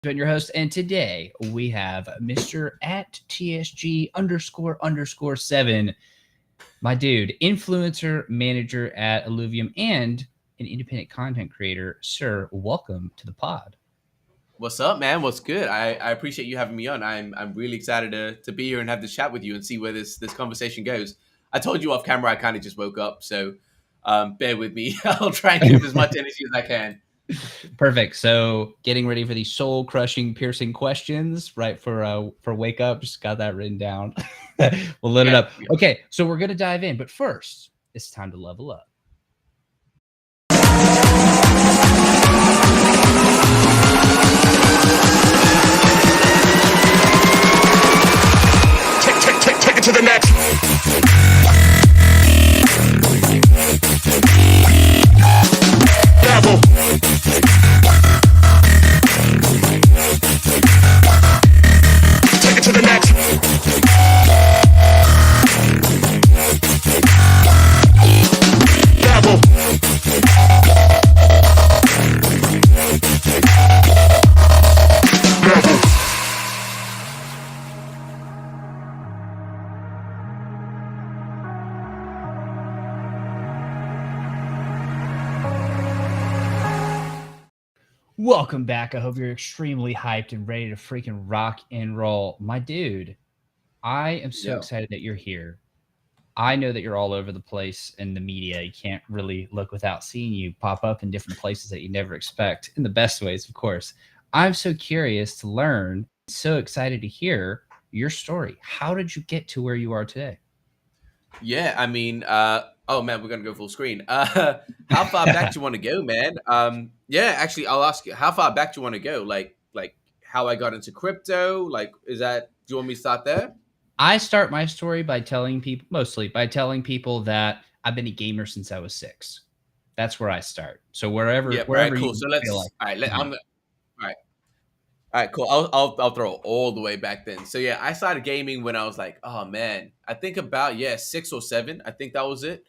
been your host, and today we have Mr. at TSG __ 7, my dude, influencer manager at Illuvium and an independent content creator. Sir, welcome to the pod. What's up, man? What's good? I appreciate you having me on. I'm really excited to be here and have this chat with you and see where this conversation goes. I told you off camera I kind of just woke up, so bear with me. I'll try and give as much energy as I can. Perfect. So, getting ready for these soul crushing, piercing questions, right? For wake up, just got that written down. We'll load it up. Yeah. Okay, so we're gonna dive in, but first, it's time to level up. Take it to the next. Level. Take it to the next. Level. Level. Welcome back. I hope you're extremely hyped and ready to freaking rock and roll. My dude, I am so excited that you're here. I know that you're all over the place in the media. You can't really look without seeing you pop up in different places that you never expect, in the best ways, of course. I'm so curious to learn, so excited to hear your story. How did you get to where you are today? Yeah, I mean, oh man, we're gonna go full screen. How far back do you want to go, man? Yeah, actually, I'll ask you, how far back do you want to go? Like how I got into crypto? Like, is that? Do you want me to start there? I start my story by telling people, mostly by telling people that I've been a gamer since I was 6. That's where I start. So wherever Yeah. All right. wherever Cool. you So feel let's. like. All right. Mhm. All right. All right, cool. I'll throw it all the way back then. So yeah, I started gaming when I was like, oh man, I think about 6 or 7. I think that was it.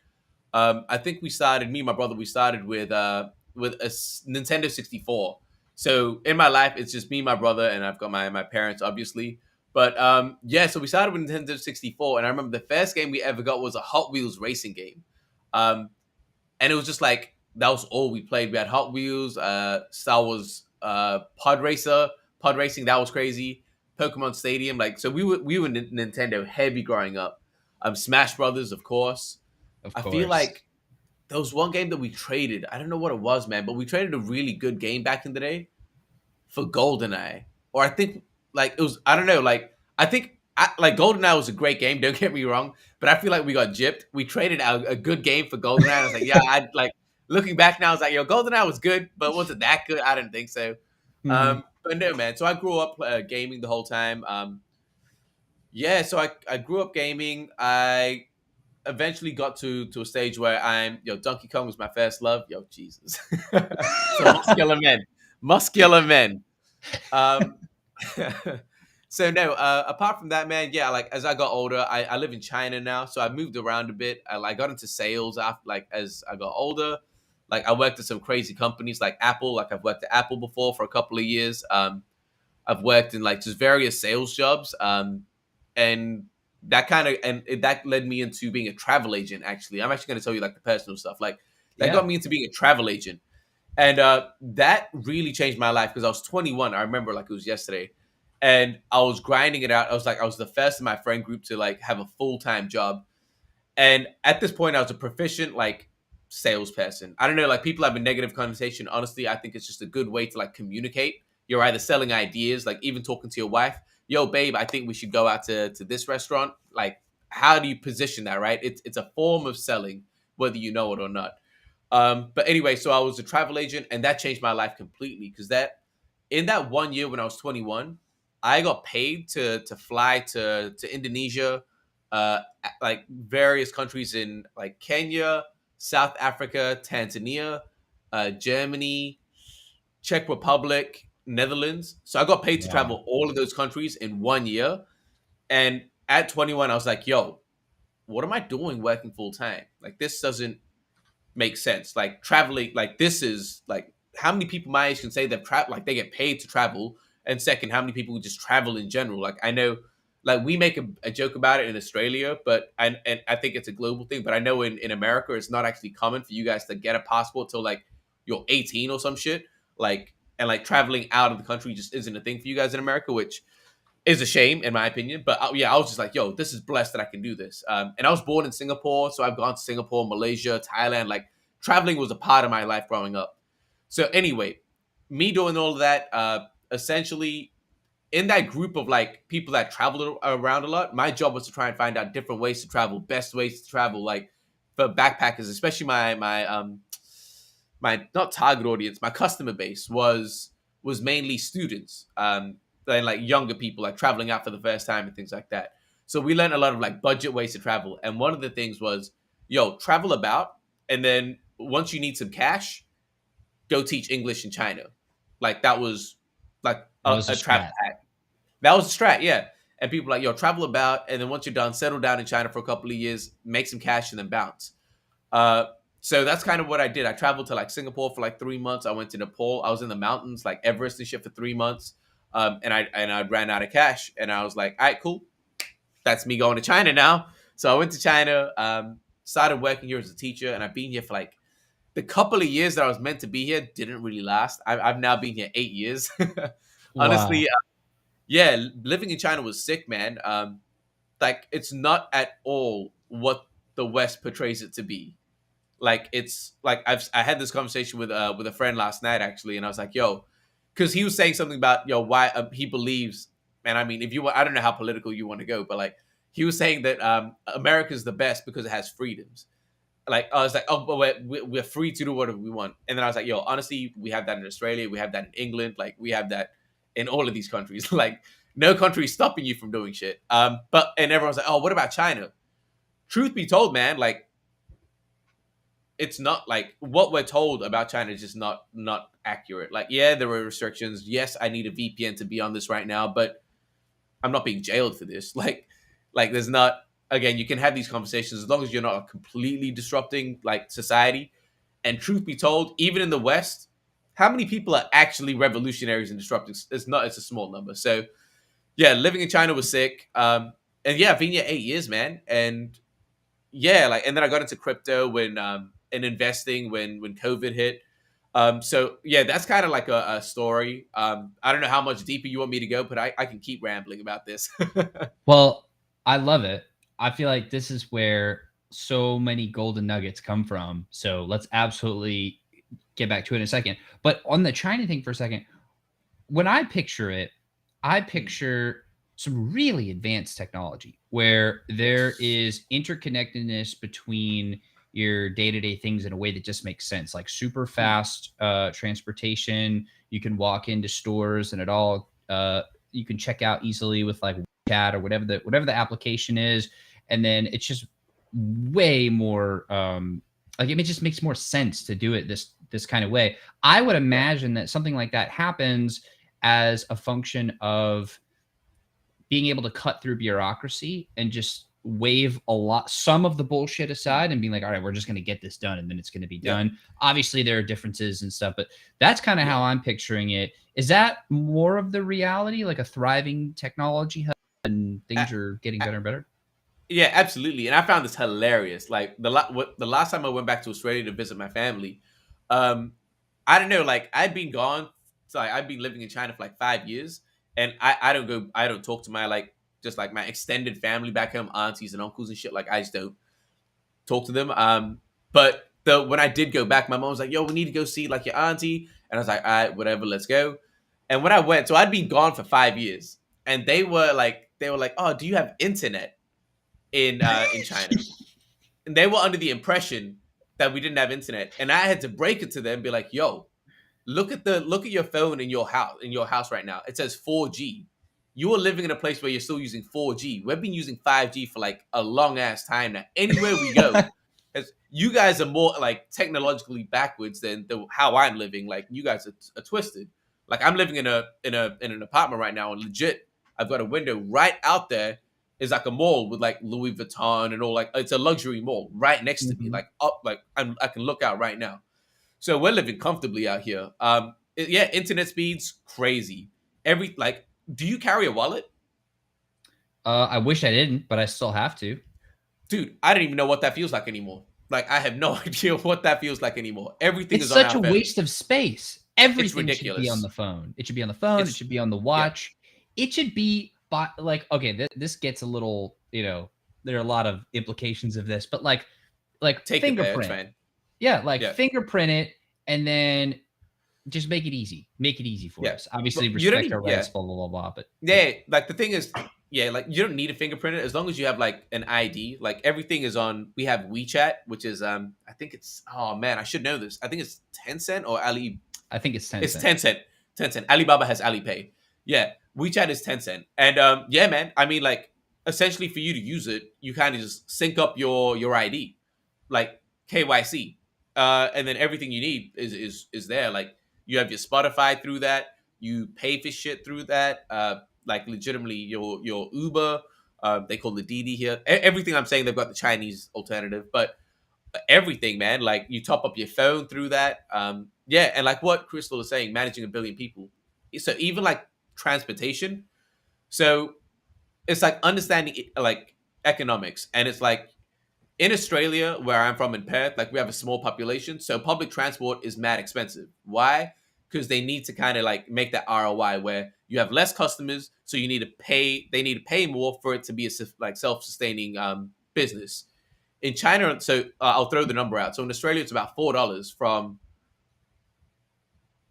I think we started. Me and my brother. We started with a Nintendo 64. So in my life, it's just me, and my brother, and I've got my parents, obviously. But yeah, so we started with Nintendo 64, and I remember the first game we ever got was a Hot Wheels racing game. Um, and it was just like that was all we played. We had Hot Wheels, Star Wars, Pod Racing. That was crazy. Pokemon Stadium, like so we were Nintendo heavy growing up. Smash Brothers, of course. Of I feel course. like there was one game that we traded. I don't know what it was, man, but we traded a really good game back in the day for GoldenEye. Or I think like it was. I don't know. Like GoldenEye was a great game. Don't get me wrong, but I feel like we got gypped. We traded out a good game for GoldenEye. And I was like, yeah, I like looking back now. I was like, yo, GoldenEye was good, but was it that good? I didn't think so. Mhm. But no, man. So I grew up gaming the whole time. Yeah, so I grew up gaming. I eventually got to a stage where Donkey Kong was my first love. Yo, Jesus. So muscular men. Um, so no, apart from that, man, yeah, like as I got older, I live in China now, so I moved around a bit. I got into sales after, like, as I got older. Like I worked at some crazy companies like Apple. Like I've worked at Apple before for a couple of years. I've worked in like just various sales jobs. And that led me into being a travel agent. Actually, I'm actually going to tell you like the personal stuff. Like that Yeah. got me into being a travel agent, and that really changed my life because I was 21. I remember like it was yesterday, and I was grinding it out. I was the first in my friend group to like have a full-time job, and at this point, I was a proficient like salesperson. I don't know, like people have a negative connotation. Honestly, I think it's just a good way to like communicate. You're either selling ideas, like even talking to your wife. Yo, babe, I think we should go out to this restaurant. Like, how do you position that, right? It's a form of selling, whether you know it or not. But anyway, so I was a travel agent, and that changed my life completely because that in that one year when I was 21, I got paid to fly to Indonesia, like various countries in like Kenya, South Africa, Tanzania, Germany, Czech Republic, Netherlands. So I got paid to Wow. travel all of those countries in one year. And at 21, I was like, yo, what am I doing working full time? Like this doesn't make sense. Like traveling, like this is like how many people my age can say they've traveled, like they get paid to travel, And second, how many people just travel in general? Like I know, like we make a joke about it in Australia, but and I think it's a global thing. But I know in America, it's not actually common for you guys to get a passport till like you're 18 or some shit. Like and like traveling out of the country just isn't a thing for you guys in America, which is a shame in my opinion. But yeah, I was just like, yo, this is blessed that I can do this. And I was born in Singapore, so I've gone to Singapore, Malaysia, Thailand. Like traveling was a part of my life growing up. So anyway, me doing all of that, essentially in that group of like people that traveled around a lot, my job was to try and find out different ways to travel, best ways to travel, like for backpackers, especially my not target audience, my customer base was mainly students, and like younger people, like traveling out for the first time and things like that. So we learned a lot of like budget ways to travel, and one of the things was, yo, travel about, and then once you need some cash, go teach English in China. Like that was like That was a a travel strat. hack. That was a strat, yeah. And people were like, yo, travel about, and then once you're done, settle down in China for a couple of years, make some cash, and then bounce. Uh, so that's kind of what I did. I traveled to like Singapore for like 3 months. I went to Nepal. I was in the mountains, like Everest and shit, for 3 months. And I ran out of cash, and I was like, all right, cool. That's me going to China now. So I went to China, started working here as a teacher, and I've been here for like the couple of years that I was meant to be here didn't really last. I've now been here 8 years. Wow. Honestly, yeah, living in China was sick, man. Like it's not at all what the West portrays it to be. Like it's like I had this conversation with a friend last night actually, and I was like, yo, because he was saying something about why he believes, and I mean, if you I don't know how political you want to go, but like he was saying that America's the best because it has freedoms. Like I was like, oh, but we're free to do whatever we want, and then I was like, yo, honestly, we have that in Australia, we have that in England, like we have that in all of these countries. Like no country is stopping you from doing shit. But and everyone's like, oh, what about China? Truth be told, man, like it's not like what we're told about China is just not accurate. Like, yeah, there are restrictions. Yes, I need a VPN to be on this right now, but I'm not being jailed for this. Like there's not again, you can have these conversations as long as you're not completely disrupting like society. And truth be told, even in the West, how many people are actually revolutionaries and disrupting? It's a small number. So yeah, living in China was sick. And yeah, I've been here 8 years, man. And yeah, like and then I got into crypto when and investing when COVID hit. So yeah, that's kind of like a story. I don't know how much deeper you want me to go, but I can keep rambling about this. Well, I love it. I feel like this is where so many golden nuggets come from. So let's absolutely get back to it in a second. But on the China thing for a second, when I picture it, I picture some really advanced technology where there is interconnectedness between your day-to-day things in a way that just makes sense, like super fast transportation. You can walk into stores and it all you can check out easily with like chat or whatever the application is, and then it's just way more like it just makes more sense to do it this kind of way. I would imagine that something like that happens as a function of being able to cut through bureaucracy and just wave some of the bullshit aside and being like, all right, we're just going to get this done and then it's going to be done. Obviously there are differences and stuff, but that's kind of how I'm picturing it. Is that more of the reality, like a thriving technology hub and things are getting better and better? Yeah, absolutely. And I found this hilarious. Like the last time I went back to Australia to visit my family, I don't know, like I'd been gone, so like, I'd been living in China for like 5 years, and I don't talk to my like just like my extended family back home, aunties and uncles and shit. Like I just don't talk to them. But when I did go back, my mom was like, "Yo, we need to go see like your auntie," and I was like, "All right, whatever, let's go." And when I went, so I'd been gone for 5 years, and they were like, "Oh, do you have internet in China?" And they were under the impression that we didn't have internet, and I had to break it to them, and be like, "Yo, look at your phone in your house right now. It says 4G. You are living in a place where you're still using 4G. We've been using 5G for like a long ass time now. Anywhere we go, you guys are more like technologically backwards than how I'm living. Like you guys are twisted. Like I'm living in an apartment right now, and legit, I've got a window right out there is like a mall with like Louis Vuitton and all, like it's a luxury mall right next to me, like up, like I can look out right now. So we're living comfortably out here. Yeah, internet speeds crazy. Do you carry a wallet? I wish I didn't, but I still have to. Dude, I don't even know what that feels like anymore. Like, I have no idea what that feels like anymore. Everything It's is on such our a phone. waste of space. It's Everything should be on ridiculous. the phone. It should be on the phone. It should be on the Yeah. watch. It should be like, okay, this gets a little, there are a lot of implications of this, but like Take it there, it's fingerprint. fine. Yeah, like Yeah. fingerprint it and then just make it easy. Make it easy for Yeah. us. Obviously, But you don't respect our need- yeah. rights, blah, blah, blah, blah. But Yeah, like the thing is, like you don't need a fingerprint as long as you have like an ID. Like everything is on. We have WeChat, which is I think it's, oh man, I should know this. I think it's Tencent or Ali. I think it's Tencent. It's Tencent. Tencent. Alibaba has Alipay. Yeah, WeChat is Tencent, and yeah, man. I mean, like essentially for you to use it, you kind of just sync up your ID, like KYC, and then everything you need is there. Like you have your Spotify through that. You pay for shit through that. Like legitimately, your Uber. They call it Didi here. Everything I'm saying, they've got the Chinese alternative, but everything, man. Like you top up your phone through that. Yeah, and like what Crystal is saying, managing 1 billion people. So even like transportation. So it's like understanding like economics, and it's like in Australia, where I'm from in Perth, like we have a small population, so public transport is mad expensive. Why? Because they need to kind of like make that ROI where you have less customers, so you need to pay. They need to pay more for it to be a like self-sustaining business. In China, so I'll throw the number out. So in Australia, it's about $4 from.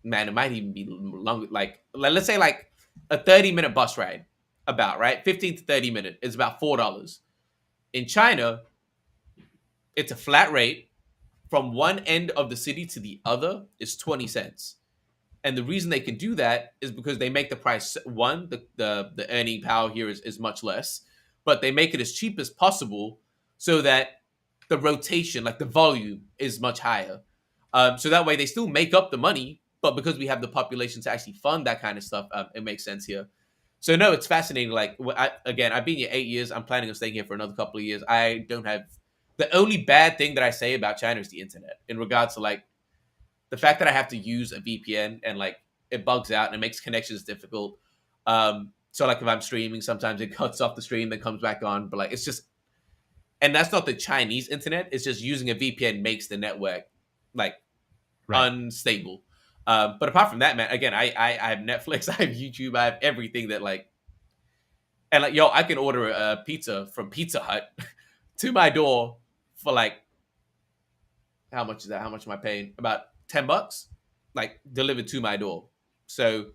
Man, it might even be longer. Like let's say like a 30-minute bus ride, about right, 15 to 30 minutes is about $4. In China, it's a flat rate from one end of the city to the other is 20 cents. And the reason they can do that is because they make the price the earning power here is much less, but they make it as cheap as possible so that the rotation, like the volume, is much higher. So that way they still make up the money, but because we have the population to actually fund that kind of stuff, it makes sense here. So no, it's fascinating. Like I've been here 8 years. I'm planning on staying here for another couple of years. I don't have the only bad thing that I say about China is the internet in regards to like the fact that I have to use a VPN and like it bugs out and it makes connections difficult. So like if I'm streaming, sometimes it cuts off the stream, then comes back on. But like it's just, and that's not the Chinese internet. It's just using a VPN makes the network like unstable. But apart from that, man, again, I have Netflix, I have YouTube, I have everything that like, and like, yo, I can order a pizza from Pizza Hut to my door for like, how much is that? How much am I paying? About $10, like delivered to my door. So,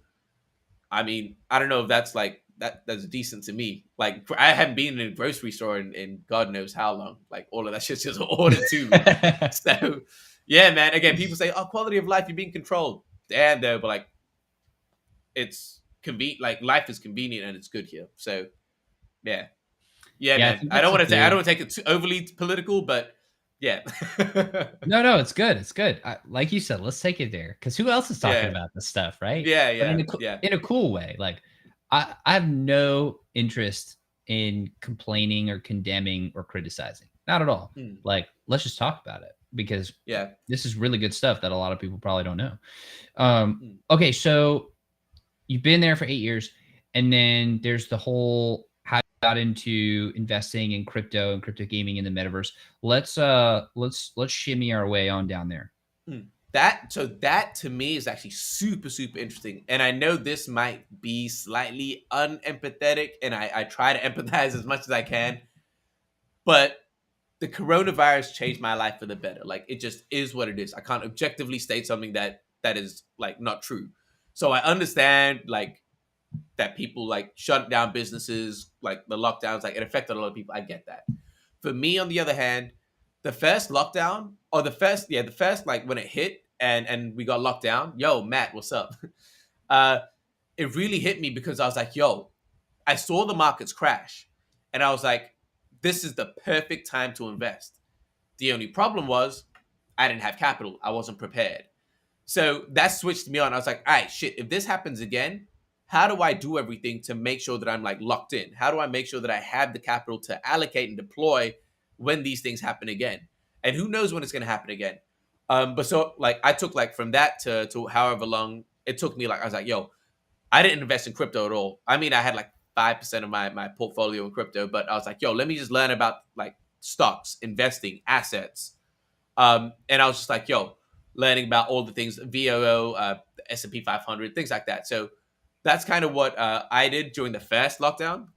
I mean, I don't know if that's like, that's decent to me. Like I haven't been in a grocery store in God knows how long. Like all of that shit's just ordered to me. So, yeah, man. Again, people say, "Oh, quality of life, you're being controlled." Damn, though, but like, it's convenient. Like life is convenient and it's good here. So, yeah, man. I don't want to take it too overly political, but yeah. No, it's good. It's good. Like you said, let's take it there because who else is talking about this stuff, right? Yeah, but in a cool way. Like I have no interest in complaining or condemning or criticizing. Not at all. Like let's just talk about it because this is really good stuff that a lot of people probably don't know. Okay, so you've been there for 8 years, and then there's the whole how you got into investing in crypto and crypto gaming in the metaverse. Let's shimmy our way on down there. That to me is actually super, super interesting. And I know this might be slightly unempathetic, and I try to empathize as much as I can. But the coronavirus changed my life for the better. Like it just is what it is. I can't objectively state something that is like not true. So I understand like that people like shut down businesses, like the lockdowns, like it affected a lot of people. I get that. For me, on the other hand, the first lockdown or the first like when it hit and we got locked down, yo, Matt, what's up? It really hit me because I was like, yo, I saw the markets crash and I was like, this is the perfect time to invest. The only problem was I didn't have capital. I wasn't prepared. So that switched me on. I was like, all right, shit, if this happens again, how do I do everything to make sure that I'm like locked in? How do I make sure that I have the capital to allocate and deploy when these things happen again? And who knows when it's going to happen again? But so like I took like from that to however long it took me, like I was like, yo, I didn't invest in crypto at all. I mean, I had like 5% of my portfolio in crypto, but I was like, yo, let me just learn about like stocks, investing, assets. And I was just like, yo, learning about all the things, VOO, S&P 500, things like that. So that's kind of what I did during the first lockdown.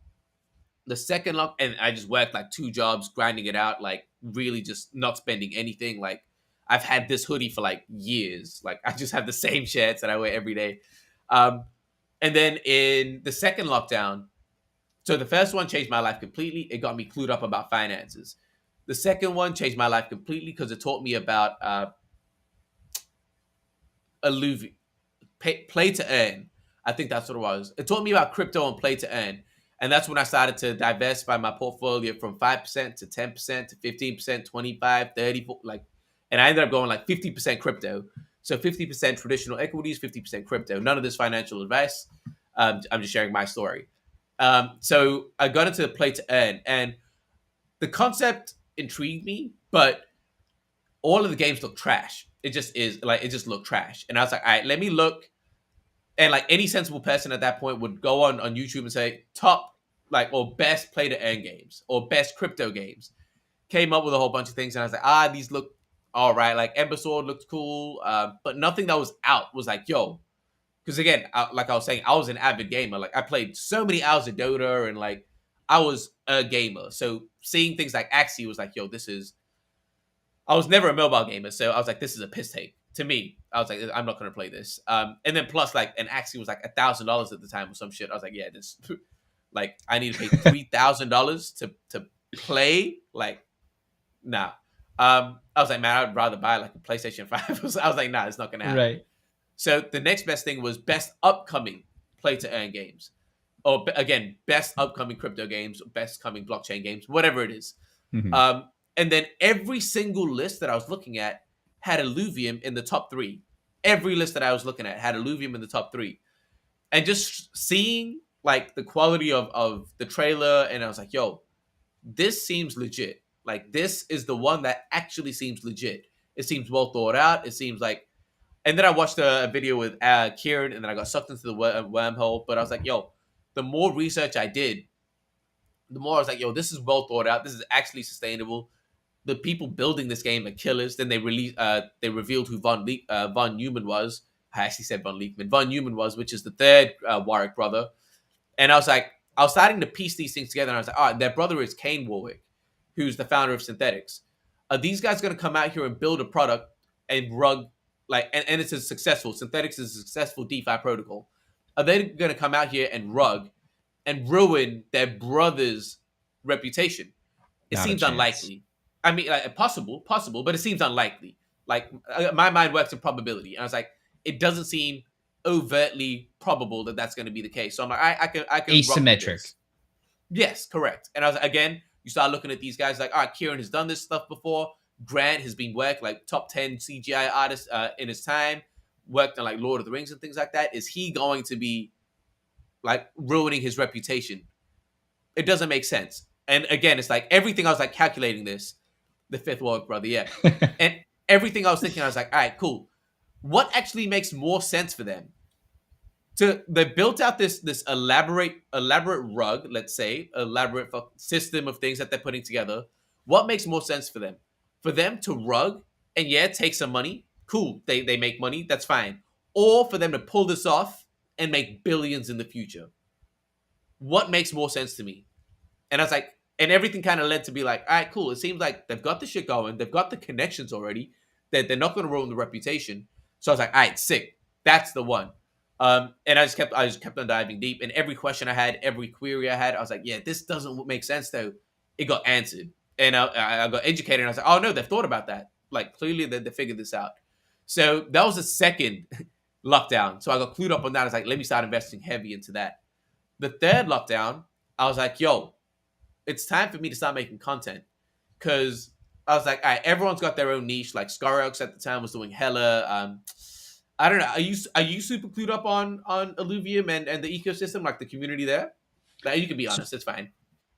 The second and I just worked like 2 jobs, grinding it out, like really just not spending anything. Like I've had this hoodie for like years. Like I just have the same shirts that I wear every day. And then in the second lockdown, so the first one changed my life completely. It got me clued up about finances. The second one changed my life completely because it taught me about play to earn. I think that's what it was. It taught me about crypto and play to earn. And that's when I started to diversify my portfolio from 5% to 10% to 15%, 25, 30, like, and I ended up going like 50% crypto. So 50% traditional equities, 50% crypto. None of this financial advice. I'm just sharing my story. So I got into the play to earn, and the concept intrigued me, but all of the games look trash. It just looked trash. And I was like, all right, let me look. And like any sensible person at that point would go on YouTube and say top or best play to earn games or best crypto games. Came up with a whole bunch of things, and I was like, these look all right. Like Ember Sword looked cool, but nothing that was out was like, yo. Because again, like I was saying, I was an avid gamer. Like I played so many hours of Dota, and like I was a gamer. So seeing things like Axie was like, yo, this is. I was never a mobile gamer, so I was like, this is a piss take to me. I was like, I'm not going to play this. And then plus, like, an Axie was like $1,000 at the time or some shit. I was like, yeah, this, like, I need to pay $3,000 to play. Like, nah. I was like, man, I'd rather buy like a PlayStation 5. I was like, nah, it's not going to happen. Right. So the next best thing was best upcoming play to earn games, or again, best upcoming crypto games, best coming blockchain games, whatever it is. Mm-hmm. And then every single list that I was looking at had Illuvium in the top 3. Every list that I was looking at had Illuvium in the top 3. And just seeing like the quality of the trailer, and I was like, yo, this seems legit. Like this is the one that actually seems legit. It seems well thought out. It seems like, and then I watched a video with Kieran, and then I got sucked into the wormhole. But I was like, yo, the more research I did, the more I was like, yo, this is well thought out. This is actually sustainable. The people building this game are killers. Then they revealed who Von Neumann was. I actually said Von Leekman. Von Neumann was, which is the third Warwick brother. And I was starting to piece these things together. And I was like, all right, their brother is Kane Warwick, who's the founder of Synthetics. Are these guys going to come out here and build a product and rug, and it's a successful, Synthetics is a successful DeFi protocol. Are they going to come out here and rug and ruin their brother's reputation? It seems unlikely. I mean, possible, but it seems unlikely. Like my mind works in probability, and I was like, it doesn't seem overtly probable that that's going to be the case. So I'm like, I can asymmetric. Yes, correct. And I was like, again, you start looking at these guys like, all right, Kieran has done this stuff before. Grant has been worked like top 10 CGI artist in his time, worked on like Lord of the Rings and things like that. Is he going to be like ruining his reputation? It doesn't make sense. And again, it's like everything I was like calculating this. The fifth Warwick brother, yeah. And everything I was thinking, I was like, all right, cool. What actually makes more sense for them? They built out this elaborate rug, let's say, elaborate system of things that they're putting together. What makes more sense for them? For them to rug and take some money, cool. They make money, that's fine. Or for them to pull this off and make billions in the future. What makes more sense to me? And I was like, and everything kind of led to be like, all right, cool. It seems like they've got the shit going. They've got the connections already. That they're not going to ruin the reputation. So I was like, all right, sick. That's the one. And I just kept on diving deep. And every question I had, every query I had, I was like, yeah, this doesn't make sense though. It got answered. And I got educated. And I was like, oh no, they've thought about that. Like clearly they figured this out. So that was the second lockdown. So I got clued up on that. I was like, let me start investing heavy into that. The third lockdown, I was like, yo, it's time for me to start making content, because I was like, all right, everyone's got their own niche. Like Scarox at the time was doing hella. I don't know. Are you super clued up on Illuvium and the ecosystem, like the community there? You can be honest. It's fine.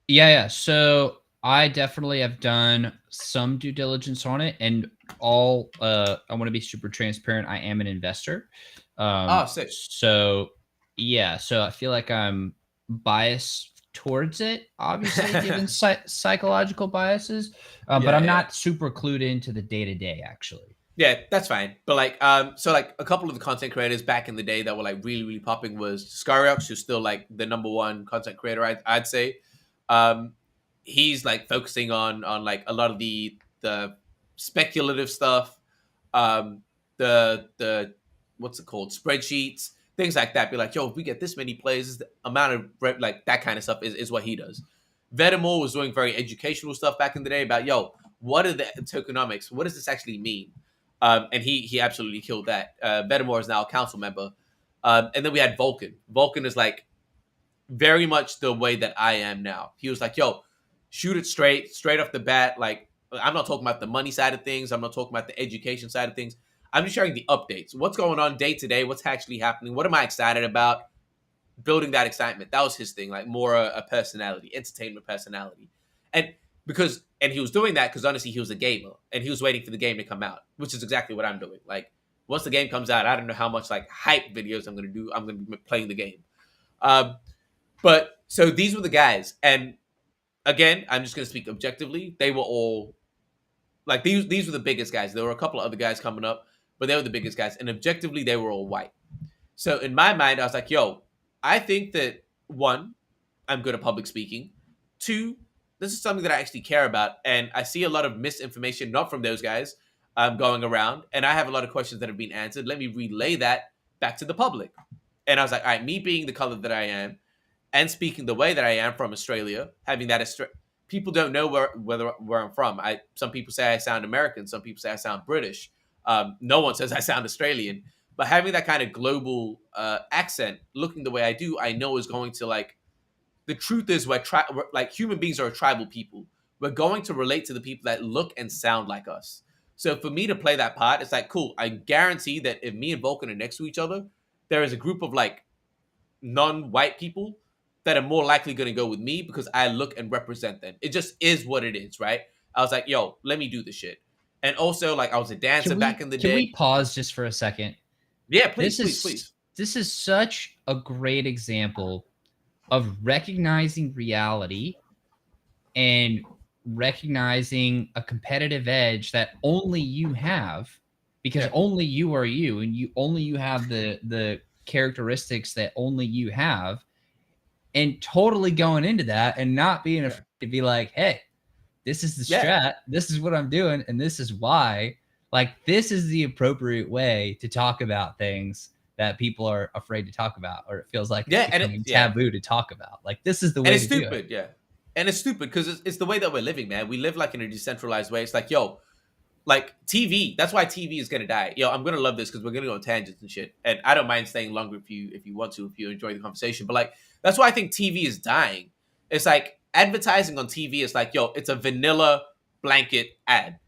Yeah. So I definitely have done some due diligence on it, and I want to be super transparent. I am an investor. Sick. So Yeah, so I feel like I'm biased towards it, obviously, given psychological biases, but Yeah, I'm yeah. not super clued into the day-to-day, actually. Yeah, that's fine. But like, so like a couple of the content creators back in the day that were like really, really popping was Skyrox, who's still like the number one content creator, I'd say. Um, he's like focusing on like a lot of the speculative stuff, um, the what's it called, spreadsheets, things like that. Be like, yo, if we get this many plays, the amount of like that kind of stuff is what he does. Vedamore was doing very educational stuff back in the day about, yo, what are the tokenomics? What does this actually mean? And he absolutely killed that. Vedamore is now a council member. And then we had Vulcan. Vulcan is like very much the way that I am now. He was like, yo, shoot it straight off the bat. Like, I'm not talking about the money side of things. I'm not talking about the education side of things. I'm just sharing the updates. What's going on day to day? What's actually happening? What am I excited about? Building that excitement. That was his thing, like more a personality, entertainment personality. And and he was doing that because honestly, he was a gamer and he was waiting for the game to come out, which is exactly what I'm doing. Like, once the game comes out, I don't know how much like hype videos I'm gonna do. I'm gonna be playing the game. Um, but so these were the guys, and again, I'm just gonna speak objectively. They were all like these were the biggest guys. There were a couple of other guys coming up, but they were the biggest guys, and objectively, they were all white. So in my mind, I was like, yo, I think that one, I'm good at public speaking. Two, this is something that I actually care about, and I see a lot of misinformation, not from those guys, going around, and I have a lot of questions that have been answered. Let me relay that back to the public. And I was like, all right, me being the color that I am, and speaking the way that I am from Australia, having that people don't know where I'm from. Some people say I sound American, some people say I sound British. No one says I sound Australian, but having that kind of global accent, looking the way I do, I know is going to like. The truth is, we're like human beings are a tribal people. We're going to relate to the people that look and sound like us. So for me to play that part, it's like cool. I guarantee that if me and Vulcan are next to each other, there is a group of like non-white people that are more likely going to go with me because I look and represent them. It just is what it is, right? I was like, yo, let me do this shit. And also, like, I was a dancer back in the Can day. we pause just for a second? Yeah, please. This is such a great example of recognizing reality and recognizing a competitive edge that only you have, because only you are you, and you have the characteristics that only you have, and totally going into that and not being afraid to be like, hey, this is the strat, this is what I'm doing, and this is why. Like, this is the appropriate way to talk about things that people are afraid to talk about, or it feels like it's becoming taboo to talk about. Like, this is the way and it's to stupid, do it. And it's stupid because it's the way that we're living, man. We live like in a decentralized way. It's like, yo, like TV. That's why TV is gonna die. Yo, I'm gonna love this because we're gonna go on tangents and shit. And I don't mind staying longer if you want to, if you enjoy the conversation. But like, that's why I think TV is dying. It's like advertising on TV is like, yo, it's a vanilla blanket ad.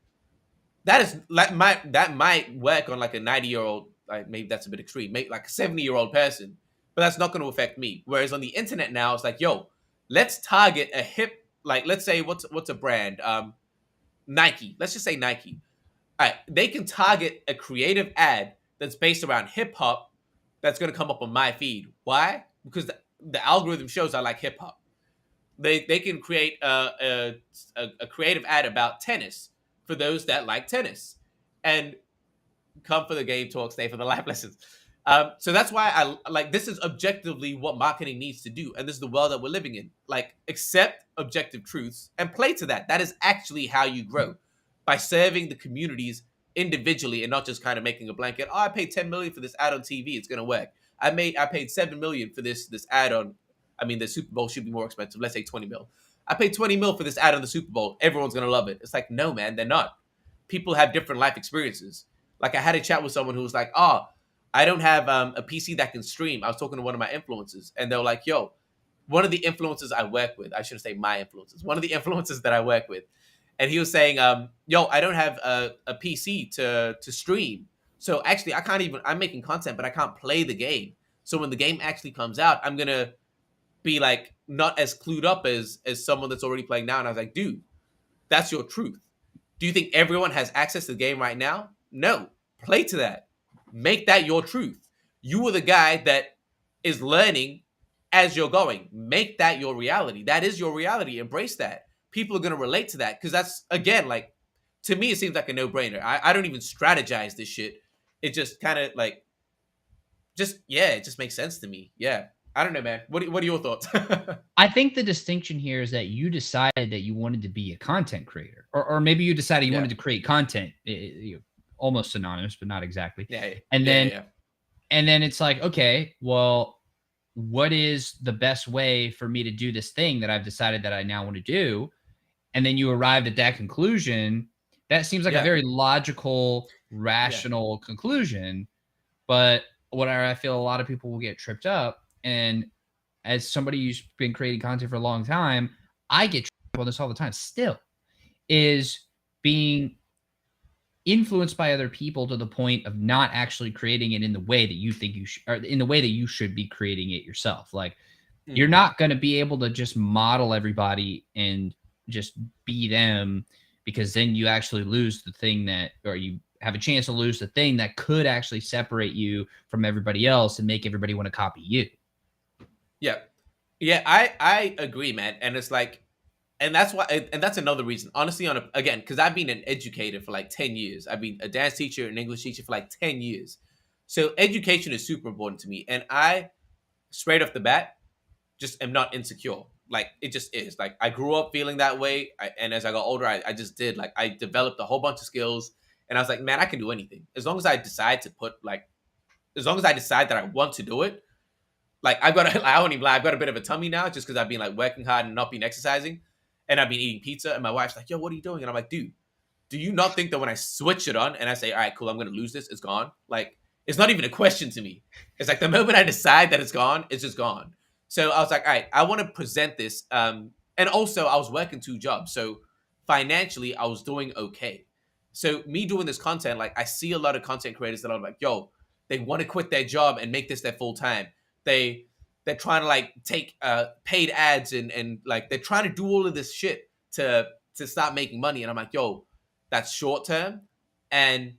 That is like that might work on like a 90-year-old, like maybe that's a bit extreme, maybe like a 70-year-old person, but that's not going to affect me. Whereas on the internet now, it's like, yo, let's target a hip, like let's say what's a brand, Nike. Let's just say Nike. All right, they can target a creative ad that's based around hip hop that's going to come up on my feed. Why? Because the algorithm shows I like hip hop. They can create a creative ad about tennis for those that like tennis, and come for the game talk, stay for the life lessons. So that's why I like, this is objectively what marketing needs to do, and this is the world that we're living in. Like, accept objective truths and play to that. That is actually how you grow, by serving the communities individually and not just kind of making a blanket. Oh, I paid 10 million for this ad on TV, it's gonna work. I paid 7 million for this ad on. I mean, the Super Bowl should be more expensive. Let's say 20 mil. I paid 20 mil for this ad on the Super Bowl. Everyone's going to love it. It's like, no, man, they're not. People have different life experiences. Like, I had a chat with someone who was like, oh, I don't have a PC that can stream. I was talking to one of my influencers, and they were like, yo, one of the influencers I work with, I shouldn't say my influencers, one of the influencers that I work with, and he was saying, yo, I don't have a PC to stream. So actually, I'm making content, but I can't play the game. So when the game actually comes out, I'm going to be like not as clued up as someone that's already playing now. And I was like, dude, that's your truth. Do you think everyone has access to the game right now? No. Play to that. Make that your truth. You were the guy that is learning as you're going. Make that your reality. That is your reality. Embrace that. People are going to relate to that because that's, again, like, to me, it seems like a no-brainer. I don't even strategize this shit. It just kind of like, it just makes sense to me. Yeah. I don't know, man. What are your thoughts? I think the distinction here is that you decided that you wanted to be a content creator, or maybe you decided you wanted to create content, almost synonymous, but not exactly. Yeah. And then it's like, okay, well, what is the best way for me to do this thing that I've decided that I now want to do? And then you arrived at that conclusion. That seems like a very logical, rational conclusion. But what I feel a lot of people will get tripped up. And as somebody who's been creating content for a long time, I get tripped up on this all the time still, is being influenced by other people to the point of not actually creating it in the way that you think you should, or in the way that you should be creating it yourself. Like, you're not going to be able to just model everybody and just be them, because then you actually lose the thing that, or you have a chance to lose the thing that could actually separate you from everybody else and make everybody want to copy you. Yeah. Yeah, I agree, man. And it's like, and that's why, and that's another reason, honestly, again, because I've been an educator for like 10 years. I've been a dance teacher and English teacher for like 10 years. So education is super important to me. And I, straight off the bat, just am not insecure. Like, it just is. Like, I grew up feeling that way. And as I got older, I just did. Like, I developed a whole bunch of skills. And I was like, man, I can do anything. As long as I decide that I want to do it. Like, I won't even lie, I've got a bit of a tummy now just because I've been like working hard and not been exercising. And I've been eating pizza. And my wife's like, yo, what are you doing? And I'm like, dude, do you not think that when I switch it on and I say, all right, cool, I'm going to lose this, it's gone? Like, it's not even a question to me. It's like the moment I decide that it's gone, it's just gone. So I was like, all right, I want to present this. And also, I was working 2 jobs. So financially, I was doing okay. So me doing this content, like, I see a lot of content creators that are like, yo, they want to quit their job and make this their full time. They're trying to like take paid ads and like they're trying to do all of this shit to start making money. And I'm like, yo, that's short term. And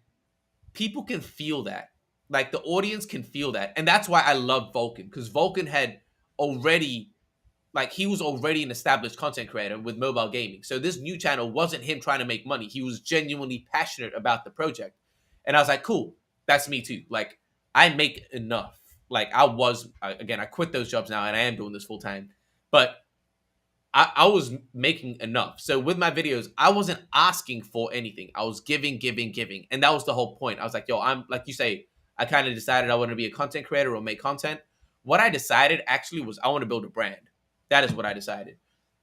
people can feel that. Like, the audience can feel that. And that's why I love Vulcan, because Vulcan had already, like, he was already an established content creator with mobile gaming. So this new channel wasn't him trying to make money. He was genuinely passionate about the project. And I was like, cool, that's me too. Like, I make enough. Like, I quit those jobs now and I am doing this full time. But I was making enough. So with my videos, I wasn't asking for anything. I was giving. And that was the whole point. I was like, yo, I'm, like you say, I kind of decided I want to be a content creator or make content. What I decided actually was I want to build a brand. That is what I decided.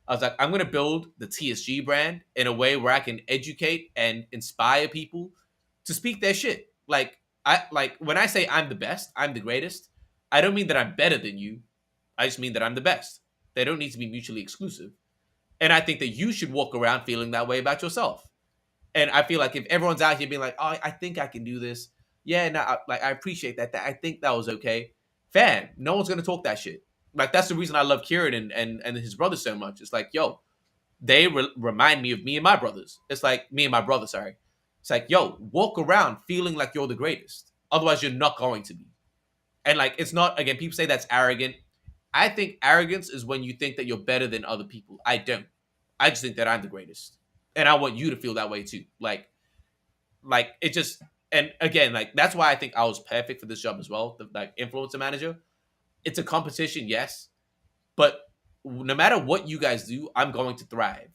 I was like, I'm going to build the TSG brand in a way where I can educate and inspire people to speak their shit. Like, when I say I'm the best, I'm the greatest, I don't mean that I'm better than you. I just mean that I'm the best. They don't need to be mutually exclusive. And I think that you should walk around feeling that way about yourself. And I feel like if everyone's out here being like, oh, I think I can do this. Yeah, no, I appreciate that. I think that was okay. Fam, no one's going to talk that shit. Like, that's the reason I love Kieran and his brothers so much. It's like, yo, they remind me of me and my brothers. It's like me and my brother, sorry. It's like, yo, walk around feeling like you're the greatest. Otherwise, you're not going to be. And like, it's not, again, people say that's arrogant. I think arrogance is when you think that you're better than other people. I don't. I just think that I'm the greatest. And I want you to feel that way too. Like it just, and again, like, that's why I think I was perfect for this job as well. The like influencer manager. It's a competition, yes. But no matter what you guys do, I'm going to thrive.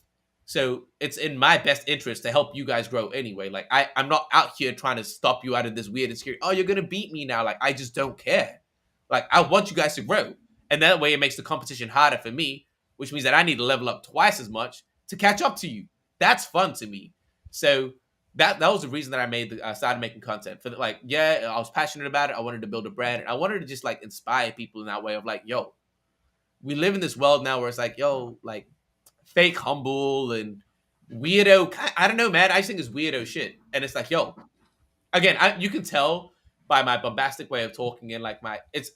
So it's in my best interest to help you guys grow anyway. Like, I'm not out here trying to stop you out of this weird and scary, oh, you're going to beat me now. Like, I just don't care. Like, I want you guys to grow. And that way it makes the competition harder for me, which means that I need to level up twice as much to catch up to you. That's fun to me. So that was the reason that I started making content. For like, yeah, I was passionate about it. I wanted to build a brand. And I wanted to just like inspire people in that way of like, yo, we live in this world now where it's like, yo, like, fake humble and weirdo. I don't know, man. I just think it's weirdo shit. And it's like, yo, again, you can tell by my bombastic way of talking and like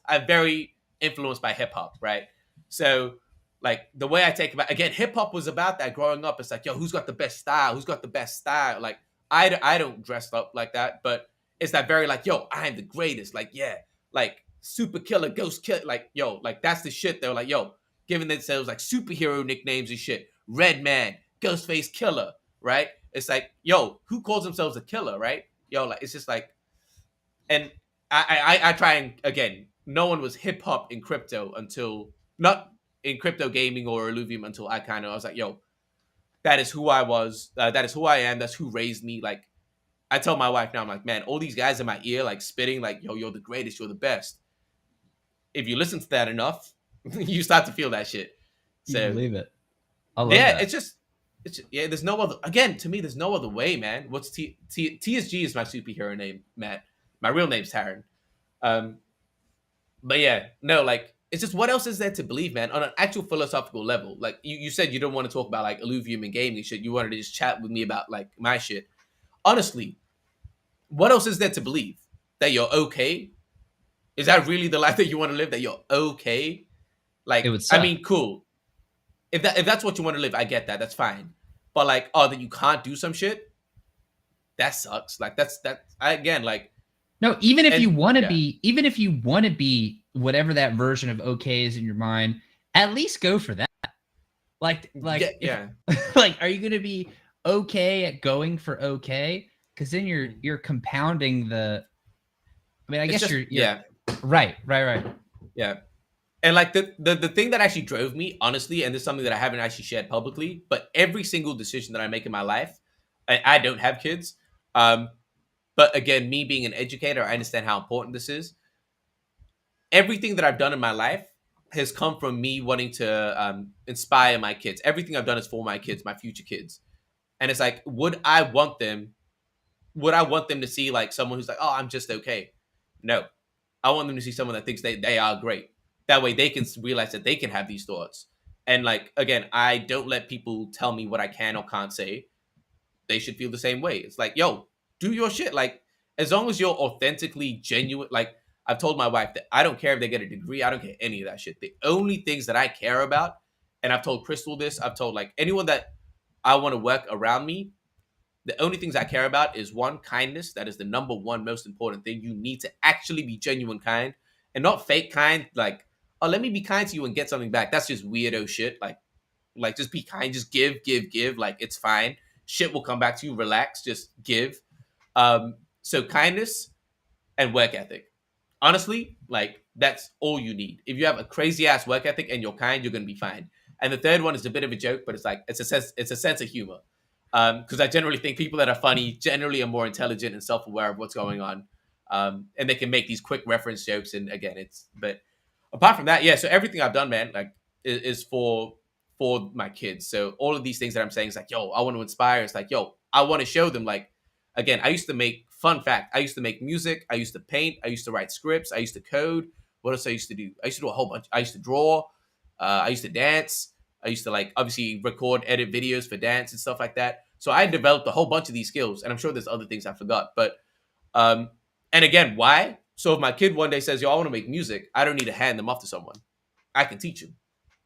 I'm very influenced by hip hop, right? So like the way I take about, again, hip hop was about that growing up. It's like, yo, who's got the best style? Who's got the best style? Like, I don't dress up like that, but it's that very like, yo, I'm the greatest. Like, yeah, like super killer, ghost killer, like yo, like that's the shit. They were like, yo, giving themselves like superhero nicknames and shit. Red Man, Ghostface Killer, right? It's like, yo, who calls themselves a killer, right? Yo, like it's just like, and I try and again, no one was hip hop in crypto until not in crypto gaming or Illuvium until I was like, yo, that is who I was. That is who I am. That's who raised me. Like I tell my wife now, I'm like, man, all these guys in my ear, like spitting, like, yo, you're the greatest, you're the best. If you listen to that enough, you start to feel that shit. So you believe it. I love yeah, that. it's just, yeah. There's no other. Again, to me, there's no other way, man. What's TSG is my superhero name, Matt. My real name's Taryn. Um, but yeah, no, like it's just what else is there to believe, man? On an actual philosophical level, like you said, you don't want to talk about like Illuvium and gaming shit. You wanted to just chat with me about like my shit. Honestly, what else is there to believe? That you're okay? Is that really the life that you want to live? That you're okay? Like, It would I suck. mean, cool. If that's what you want to live, I get that. That's fine. But like, oh, that you can't do some shit, that sucks. Like again, like, No, even if you and want to yeah, be, even if you want to be whatever that version of okay is in your mind, at least go for that. Like yeah, if, yeah. like, are you going to be okay at going for okay? Because then you're compounding the. I mean, I It's guess just you're yeah, right. yeah. And like the thing that actually drove me, honestly, and this is something that I haven't actually shared publicly, but every single decision that I make in my life, I don't have kids. But again, me being an educator, I understand how important this is. Everything that I've done in my life has come from me wanting to inspire my kids. Everything I've done is for my kids, my future kids. And it's like, would I want them to see like someone who's like, oh, I'm just okay? No. I want them to see someone that thinks they are great. That way they can realize that they can have these thoughts. And like, again, I don't let people tell me what I can or can't say. They should feel the same way. It's like, yo, do your shit. Like, as long as you're authentically genuine, like I've told my wife that I don't care if they get a degree. I don't care any of that shit. The only things that I care about, and I've told Crystal this, I've told like anyone that I want to work around me, the only things I care about is one, kindness. That is the number one most important thing. You need to actually be genuine kind and not fake kind. Like, oh, let me be kind to you and get something back. That's just weirdo shit. Like just be kind. Just give. Like it's fine. Shit will come back to you. Relax. Just give. So kindness and work ethic. Honestly, like that's all you need. If you have a crazy ass work ethic and you're kind, you're gonna be fine. And the third one is a bit of a joke, but it's like it's a sense of humor. Because I generally think people that are funny generally are more intelligent and self-aware of what's going on, and they can make these quick reference jokes. And again, but apart from that, yeah. So everything I've done, man, like is for my kids. So all of these things that I'm saying is like, yo, I want to inspire. It's like, yo, I want to show them. Like, again, I used to make fun fact. I used to make music. I used to paint. I used to write scripts. I used to code. What else I used to do? I used to do a whole bunch. I used to draw. I used to dance. I used to like obviously record, edit videos for dance and stuff like that. So I developed a whole bunch of these skills, and I'm sure there's other things I forgot. But and again, why? So if my kid one day says, "Yo, I want to make music," I don't need to hand them off to someone. I can teach him,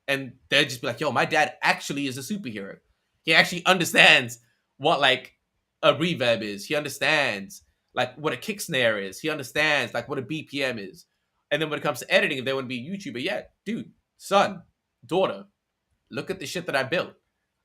and they'll just be like, "Yo, my dad actually is a superhero. He actually understands what like a reverb is. He understands like what a kick snare is. He understands like what a BPM is." And then when it comes to editing, if they want to be a YouTuber, yeah, dude, son, daughter, look at the shit that I built.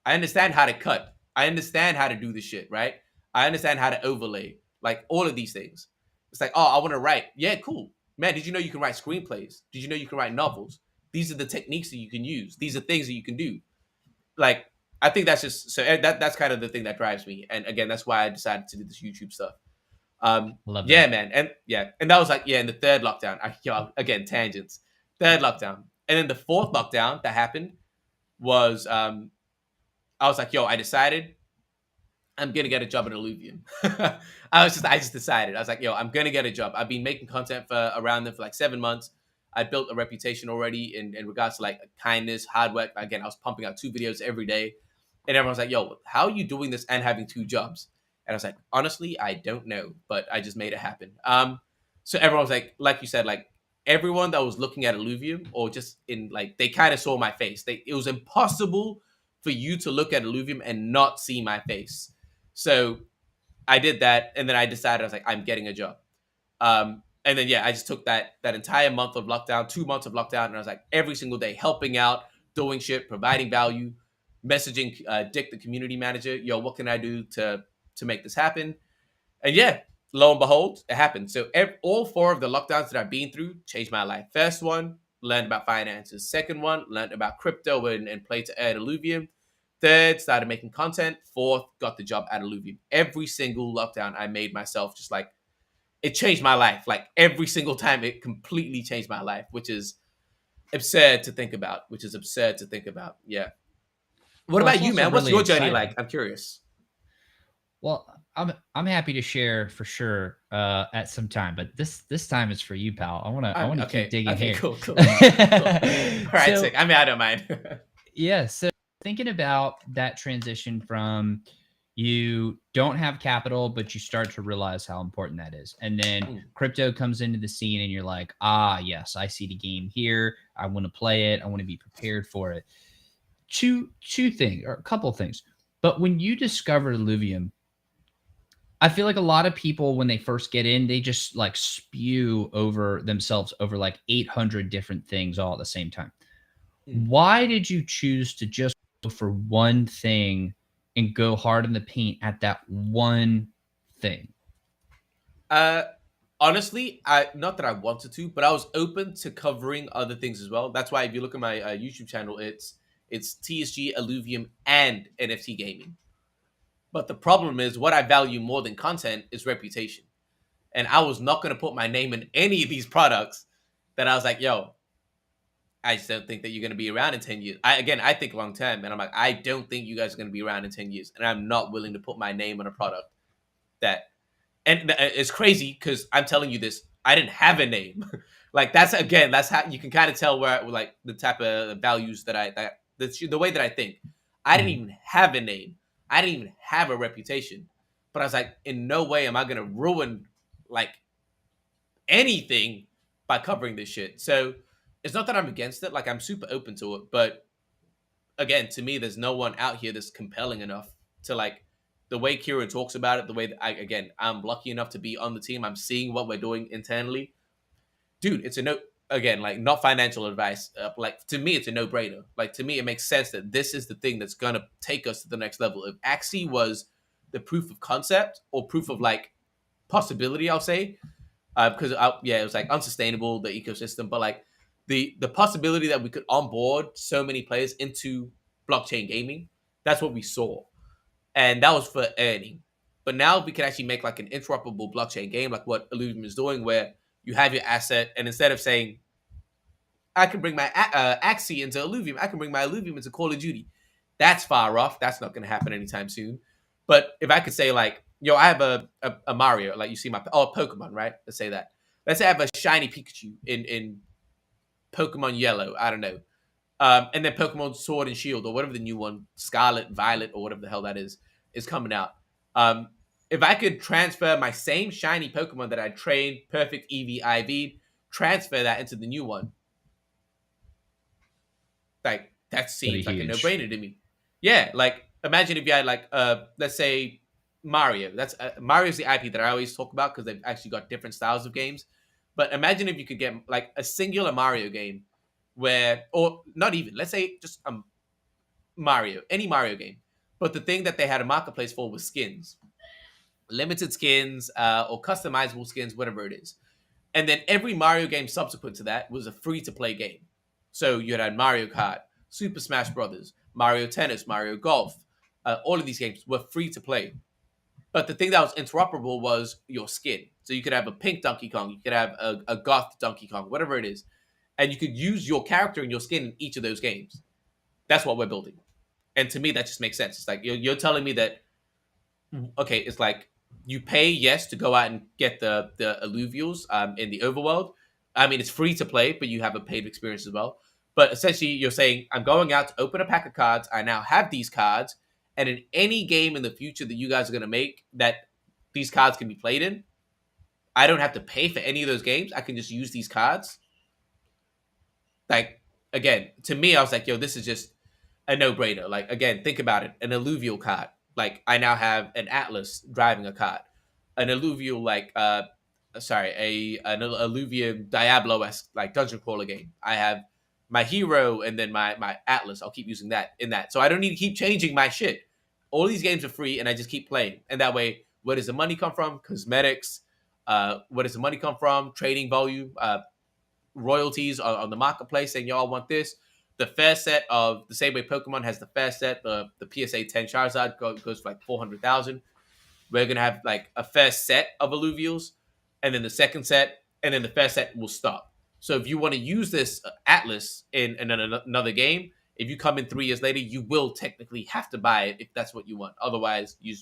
I understand how to cut. I understand how to do the shit, right? I understand how to overlay, like all of these things. It's like, oh, I want to write. Yeah, cool. Man, did you know you can write screenplays? Did you know you can write novels? These are the techniques that you can use. These are things that you can do. Like, I think that's just so that's kind of the thing that drives me. And again, that's why I decided to do this YouTube stuff. Love Yeah, that. man. And that was like, yeah, in the third lockdown. Again, tangents. Third lockdown. And then the fourth lockdown that happened was I was like, yo, I decided I'm gonna get a job at Illuvium. I just decided. I was like, yo, I'm gonna get a job. I've been making content for around them for like 7 months. I built a reputation already in regards to like kindness, hard work. Again, I was pumping out 2 videos every day. And everyone's like, yo, how are you doing this and having 2 jobs? And I was like, honestly, I don't know, but I just made it happen. So everyone was like you said, like everyone that was looking at Illuvium or just in like, they kind of saw my face. It was impossible for you to look at Illuvium and not see my face. So I did that, and then I decided I was like, I'm getting a job. And then I just took that entire month of lockdown, 2 months of lockdown, and I was like every single day helping out, doing shit, providing value, messaging Dick, the community manager, yo, what can I do to make this happen? And lo and behold, it happened. So all 4 of the lockdowns that I've been through changed my life. First one, learned about finances. Second one, learned about crypto and play to earn Illuvium. Third, started making content. Fourth, got the job at Illuvium. Every single lockdown, I made myself just like, it changed my life. Like every single time, it completely changed my life, which is absurd to think about. Yeah. What about you, man? What's really your journey exciting. like? I'm curious. Well, I'm happy to share for sure at some time, but this time is for you, pal. I want to keep digging here. Cool. All right, sick. I mean, I don't mind. Yeah. So thinking about that transition from you don't have capital, but you start to realize how important that is. And then crypto comes into the scene and you're like, yes, I see the game here. I want to play it. I want to be prepared for it. Two things or a couple things. But when you discovered Illuvium, I feel like a lot of people, when they first get in, they just like spew over themselves over like 800 different things all at the same time. Why did you choose to just go for one thing and go hard in the paint at that one thing? Honestly, not that I wanted to, but I was open to covering other things as well. That's why if you look at my YouTube channel, it's TSG, Illuvium, and NFT gaming. But the problem is, what I value more than content is reputation. And I was not going to put my name in any of these products that I was like, yo, I just don't think that you're going to be around in 10 years. I think long term, and I'm like, I don't think you guys are going to be around in 10 years. And I'm not willing to put my name on a product that, and it's crazy because I'm telling you this, I didn't have a name. Like that's how you can kind of tell where like the type of values that the way that I think. I didn't even have a name. I didn't even have a reputation. But I was like, in no way am I going to ruin like anything by covering this shit. So it's not that I'm against it. Like I'm super open to it. But again, to me, there's no one out here that's compelling enough to like the way Kieran talks about it, the way that I'm lucky enough to be on the team. I'm seeing what we're doing internally. Dude, it's a no, again, like not financial advice. Like to me, it's a no-brainer. Like to me, it makes sense that this is the thing that's going to take us to the next level. If Axie was the proof of concept or proof of like possibility, I'll say, because it was like unsustainable, the ecosystem, but like the possibility that we could onboard so many players into blockchain gaming, that's what we saw. And that was for earning. But now we can actually make like an interoperable blockchain game, like what Illuvium is doing, where you have your asset, and instead of saying, I can bring my Axie into Illuvium, I can bring my Illuvium into Call of Duty. That's far off. That's not going to happen anytime soon. But if I could say like, yo, I have a Mario, like you see Pokemon, right? Let's say that. Let's say I have a shiny Pikachu in Pokemon Yellow. I don't know. And then Pokemon Sword and Shield or whatever the new one, Scarlet, Violet, or whatever the hell that is coming out. If I could transfer my same shiny Pokemon that I trained, perfect EV, IV, transfer that into the new one, like that seems like a no-brainer to me. Yeah, like imagine if you had like let's say Mario. That's Mario's the IP that I always talk about because they've actually got different styles of games. But imagine if you could get like a singular Mario game where, or not even, let's say just Mario, any Mario game. But the thing that they had a marketplace for was skins, limited skins or customizable skins, whatever it is. And then every Mario game subsequent to that was a free-to-play game. So you had Mario Kart, Super Smash Brothers, Mario Tennis, Mario Golf. All of these games were free to play. But the thing that was interoperable was your skin. So you could have a pink Donkey Kong, you could have a goth Donkey Kong, whatever it is. And you could use your character and your skin in each of those games. That's what we're building. And to me, that just makes sense. It's like you're telling me that, okay, it's like you pay, yes, to go out and get the alluvials in the overworld. I mean, it's free to play, but you have a paid experience as well. But essentially, you're saying, I'm going out to open a pack of cards. I now have these cards. And in any game in the future that you guys are going to make that these cards can be played in, I don't have to pay for any of those games. I can just use these cards. Like, again, to me, I was like, yo, this is just a no-brainer. Like, again, think about it. An alluvial card. Like, I now have an Atlas driving a card. An alluvial, like, an Alluvium Diablo-esque like dungeon crawler game. I have my hero and then my Atlas. I'll keep using that in that. So I don't need to keep changing my shit. All these games are free and I just keep playing. And that way, where does the money come from? Cosmetics. Where does the money come from? Trading volume, royalties on the marketplace saying y'all want this. The fair set of the same way Pokemon has the fair set, the PSA 10 Charizard goes for like 400,000. We're gonna have like a first set of alluvials, and then the second set, and then the first set will stop. So if you want to use this Atlas in another game, if you come in 3 years later, you will technically have to buy it if that's what you want. Otherwise, you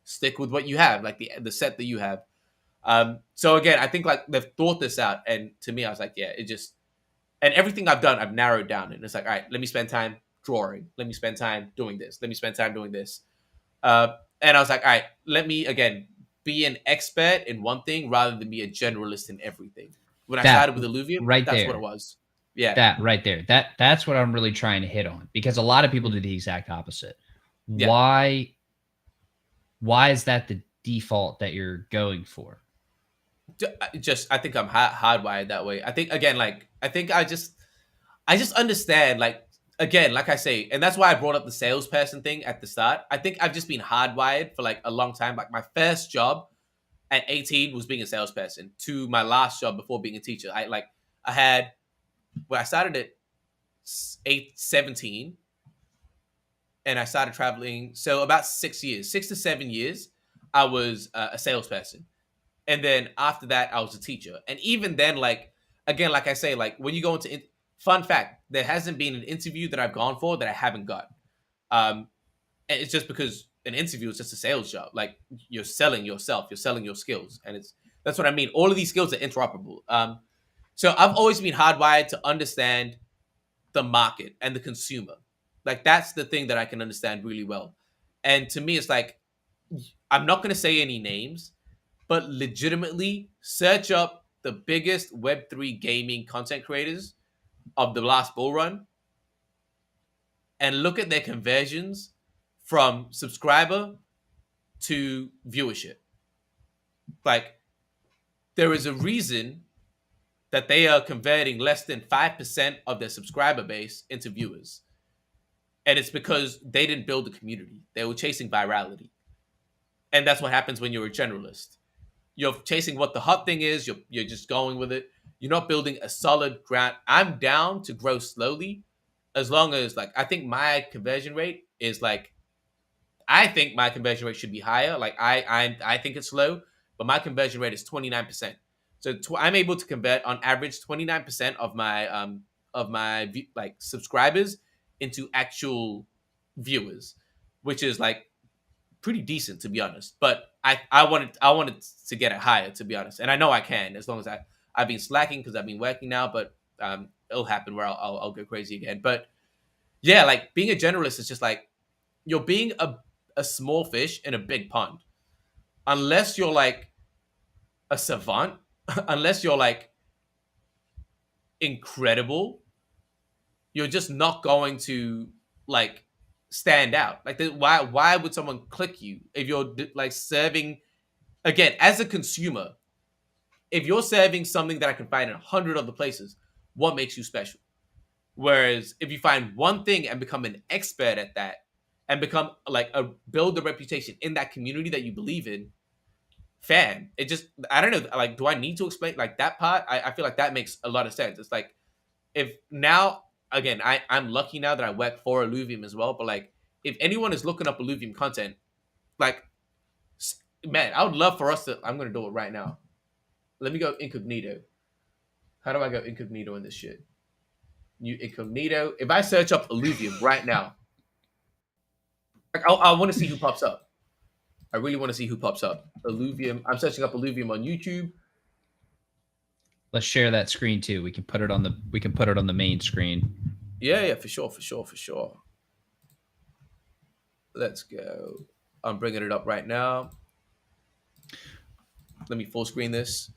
stick with what you have, like the set that you have. So again, I think like they've thought this out, and to me, I was like, yeah, it just and everything I've done, I've narrowed down, and it's like, all right, let me spend time drawing, let me spend time doing this, let me spend time doing this. And I was like, all right, let me again be an expert in one thing rather than be a generalist in everything. When I started with Alluvium, that's what it was. Yeah, that right there. That's what I'm really trying to hit on, because a lot of people do the exact opposite. Yeah. Why is that the default that you're going for? I think I'm hardwired that way. I think again, like I think I just understand, like again, like I say, and that's why I brought up the salesperson thing at the start. I think I've just been hardwired for like a long time. Like my first job at 18 was being a salesperson to my last job before being a teacher. I started at 17 and I started traveling. So about 6 to 7 years, I was a salesperson. And then after that, I was a teacher. And even then, like, again, like I say, like when you go into fun fact, there hasn't been an interview that I've gone for that I haven't got. And it's just because an interview is just a sales job. Like you're selling yourself, you're selling your skills. And that's what I mean. All of these skills are interoperable. So I've always been hardwired to understand the market and the consumer. Like that's the thing that I can understand really well. And to me, it's like, I'm not going to say any names, but legitimately search up the biggest Web3 gaming content creators of the last bull run and look at their conversions from subscriber to viewership. Like, there is a reason that they are converting less than 5% of their subscriber base into viewers. And it's because they didn't build a community. They were chasing virality. And that's what happens when you're a generalist. You're chasing what the hot thing is. You're just going with it. You're not building a solid ground. I'm down to grow slowly, as long as like I think my conversion rate is like, I think my conversion rate should be higher. Like I think it's low, but my conversion rate is 29%. So I'm able to convert on average 29% of my like subscribers into actual viewers, which is like pretty decent, to be honest. But I wanted to get it higher, to be honest, and I know I can, as long as I've been slacking because I've been working now. But it'll happen where I'll go crazy again. But yeah, like being a generalist is just like you're being a small fish in a big pond, unless you're like a savant, unless you're like incredible. You're just not going to like stand out. Like, why would someone click you if you're like serving? Again, as a consumer, if you're serving something that I can find in 100 other places, what makes you special? Whereas if you find one thing and become an expert at that, and become like build a reputation in that community that you believe in, fam, it just, I don't know. Like, do I need to explain like that part? I feel like that makes a lot of sense. It's like, if now, again, I'm lucky now that I work for Alluvium as well. But like, if anyone is looking up Alluvium content, like, man, I would love for us to. I'm gonna do it right now. Let me go incognito. How do I go incognito in this shit? New incognito. If I search up Alluvium right now, like, I want to see who pops up. I really want to see who pops up. Alluvium. I'm searching up Alluvium on YouTube. Let's share that screen too. We can put it on the main screen. Yeah, for sure. Let's go. I'm bringing it up right now. Let me full screen this.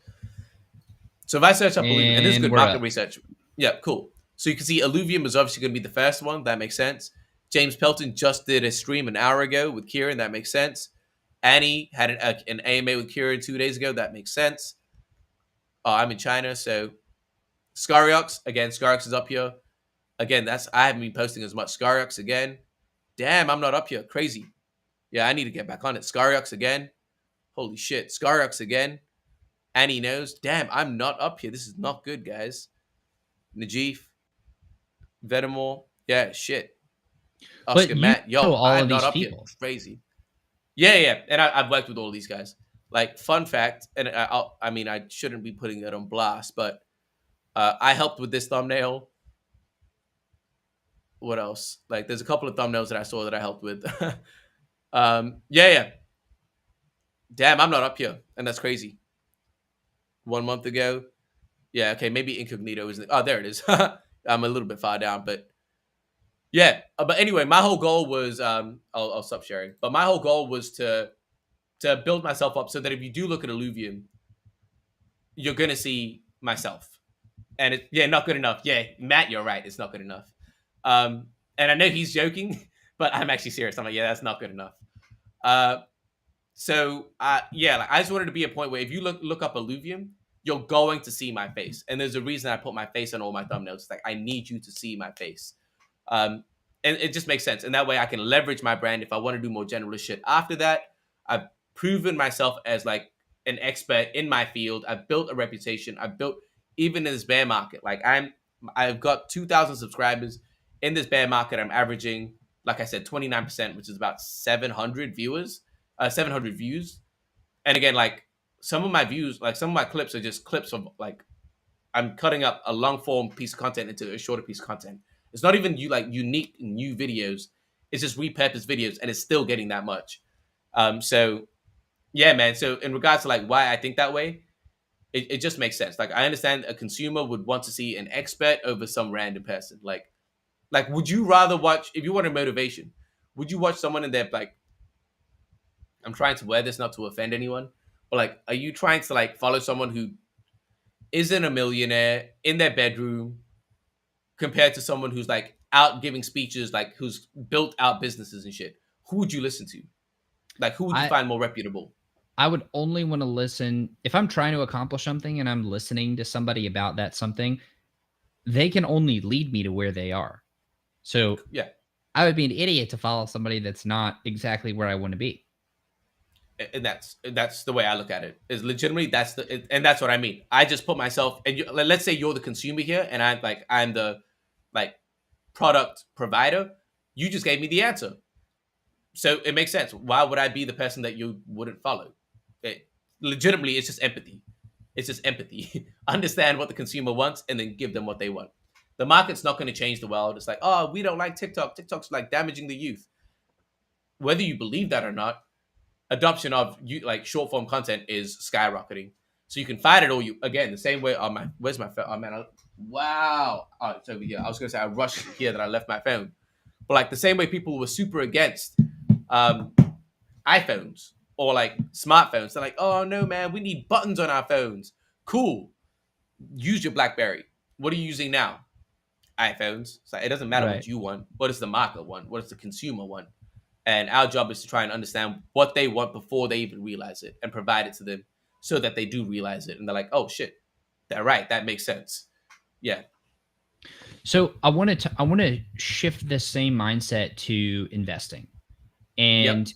So if I search up Alluvium, and this is good market research. Yeah, cool. So you can see Alluvium is obviously going to be the first one. That makes sense. James Pelton just did a stream an hour ago with Kieran. That makes sense. Annie had an AMA with Kieran 2 days ago. That makes sense. I'm in China, so Scariox again. Scariox is up here again. I haven't been posting as much. Scariox again. Damn, I'm not up here. Crazy. Yeah, I need to get back on it. Scariox again. Holy shit. Scariox again. Annie knows. Damn, I'm not up here. This is not good, guys. Najif, Venomore. Yeah, shit. But Oscar you Matt. know Yo, all I'm of not these up here. people. Crazy. Yeah. And I've worked with all these guys. Like, fun fact, and I mean, I shouldn't be putting that on blast, but I helped with this thumbnail. What else? Like, there's a couple of thumbnails that I saw that I helped with. Yeah. Damn, I'm not up here, and that's crazy. 1 month ago. Yeah, okay, maybe incognito isn't. Oh, there it is. I'm a little bit far down, but yeah. But anyway, my whole goal was I'll stop sharing. But my whole goal was to build myself up so that if you do look at Illuvium, you're gonna see myself. And not good enough. Yeah, Matt, you're right. It's not good enough. And I know he's joking, but I'm actually serious. I'm like, yeah, that's not good enough. Like, I just wanted to be a point where if you look up Illuvium, you're going to see my face. And there's a reason I put my face on all my thumbnails. It's like, I need you to see my face. And it just makes sense. And that way I can leverage my brand if I want to do more generalist shit. After that, I've proven myself as like an expert in my field. I've built a reputation. I've built, even in this bear market, like I've got 2,000 subscribers. In this bear market, I'm averaging, like I said, 29%, which is about 700 views. And again, like some of my views, like some of my clips are just clips of like, I'm cutting up a long form piece of content into a shorter piece of content. It's not even unique new videos. It's just repurposed videos, and it's still getting that much. So yeah, man. So in regards to like why I think that way, it just makes sense. Like I understand a consumer would want to see an expert over some random person. Like would you rather watch, if you want a motivation, would you watch someone in their like, I'm trying to wear this not to offend anyone, but like, are you trying to like follow someone who isn't a millionaire in their bedroom compared to someone who's like out giving speeches, like who's built out businesses and shit? Who would you listen to? Like, who would you find more reputable? I would only want to listen if I'm trying to accomplish something and I'm listening to somebody about that something. They can only lead me to where they are. So yeah, I would be an idiot to follow somebody that's not exactly where I want to be. And that's the way I look at it. Is legitimately and that's what I mean. I just put myself, and let's say you're the consumer here, and I'm the like product provider. You just gave me the answer, so it makes sense. Why would I be the person that you wouldn't follow? Legitimately, it's just empathy. It's just empathy. Understand what the consumer wants, and then give them what they want. The market's not going to change the world. It's like, oh, we don't like TikTok. TikTok's like damaging the youth. Whether you believe that or not, adoption of short form content is skyrocketing. So you can fight it all. Again, the same way. Oh man, where's my phone? Oh man, wow. Oh, it's over here. I was gonna say I rushed here that I left my phone, but like the same way people were super against iPhones or like smartphones. They're like, oh no man, we need buttons on our phones. Cool. Use your BlackBerry. What are you using now? iPhones. So it doesn't matter what you want. What does the market want? What does the consumer want? And our job is to try and understand what they want before they even realize it and provide it to them so that they do realize it. And they're like, oh shit, they're right. That makes sense. Yeah. So I want to shift this same mindset to investing, and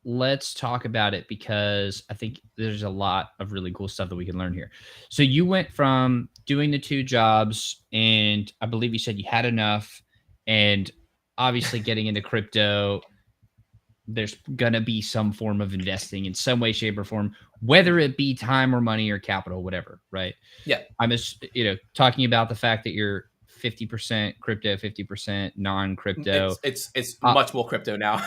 let's talk about it because I think there's a lot of really cool stuff that we can learn here. So you went from doing the 2 jobs, and I believe you said you had enough, and obviously getting into crypto, there's going to be some form of investing in some way, shape, or form, whether it be time or money or capital, whatever, right? Yeah. I'm just, talking about the fact that you're 50% crypto, 50% non-crypto. It's much more crypto now.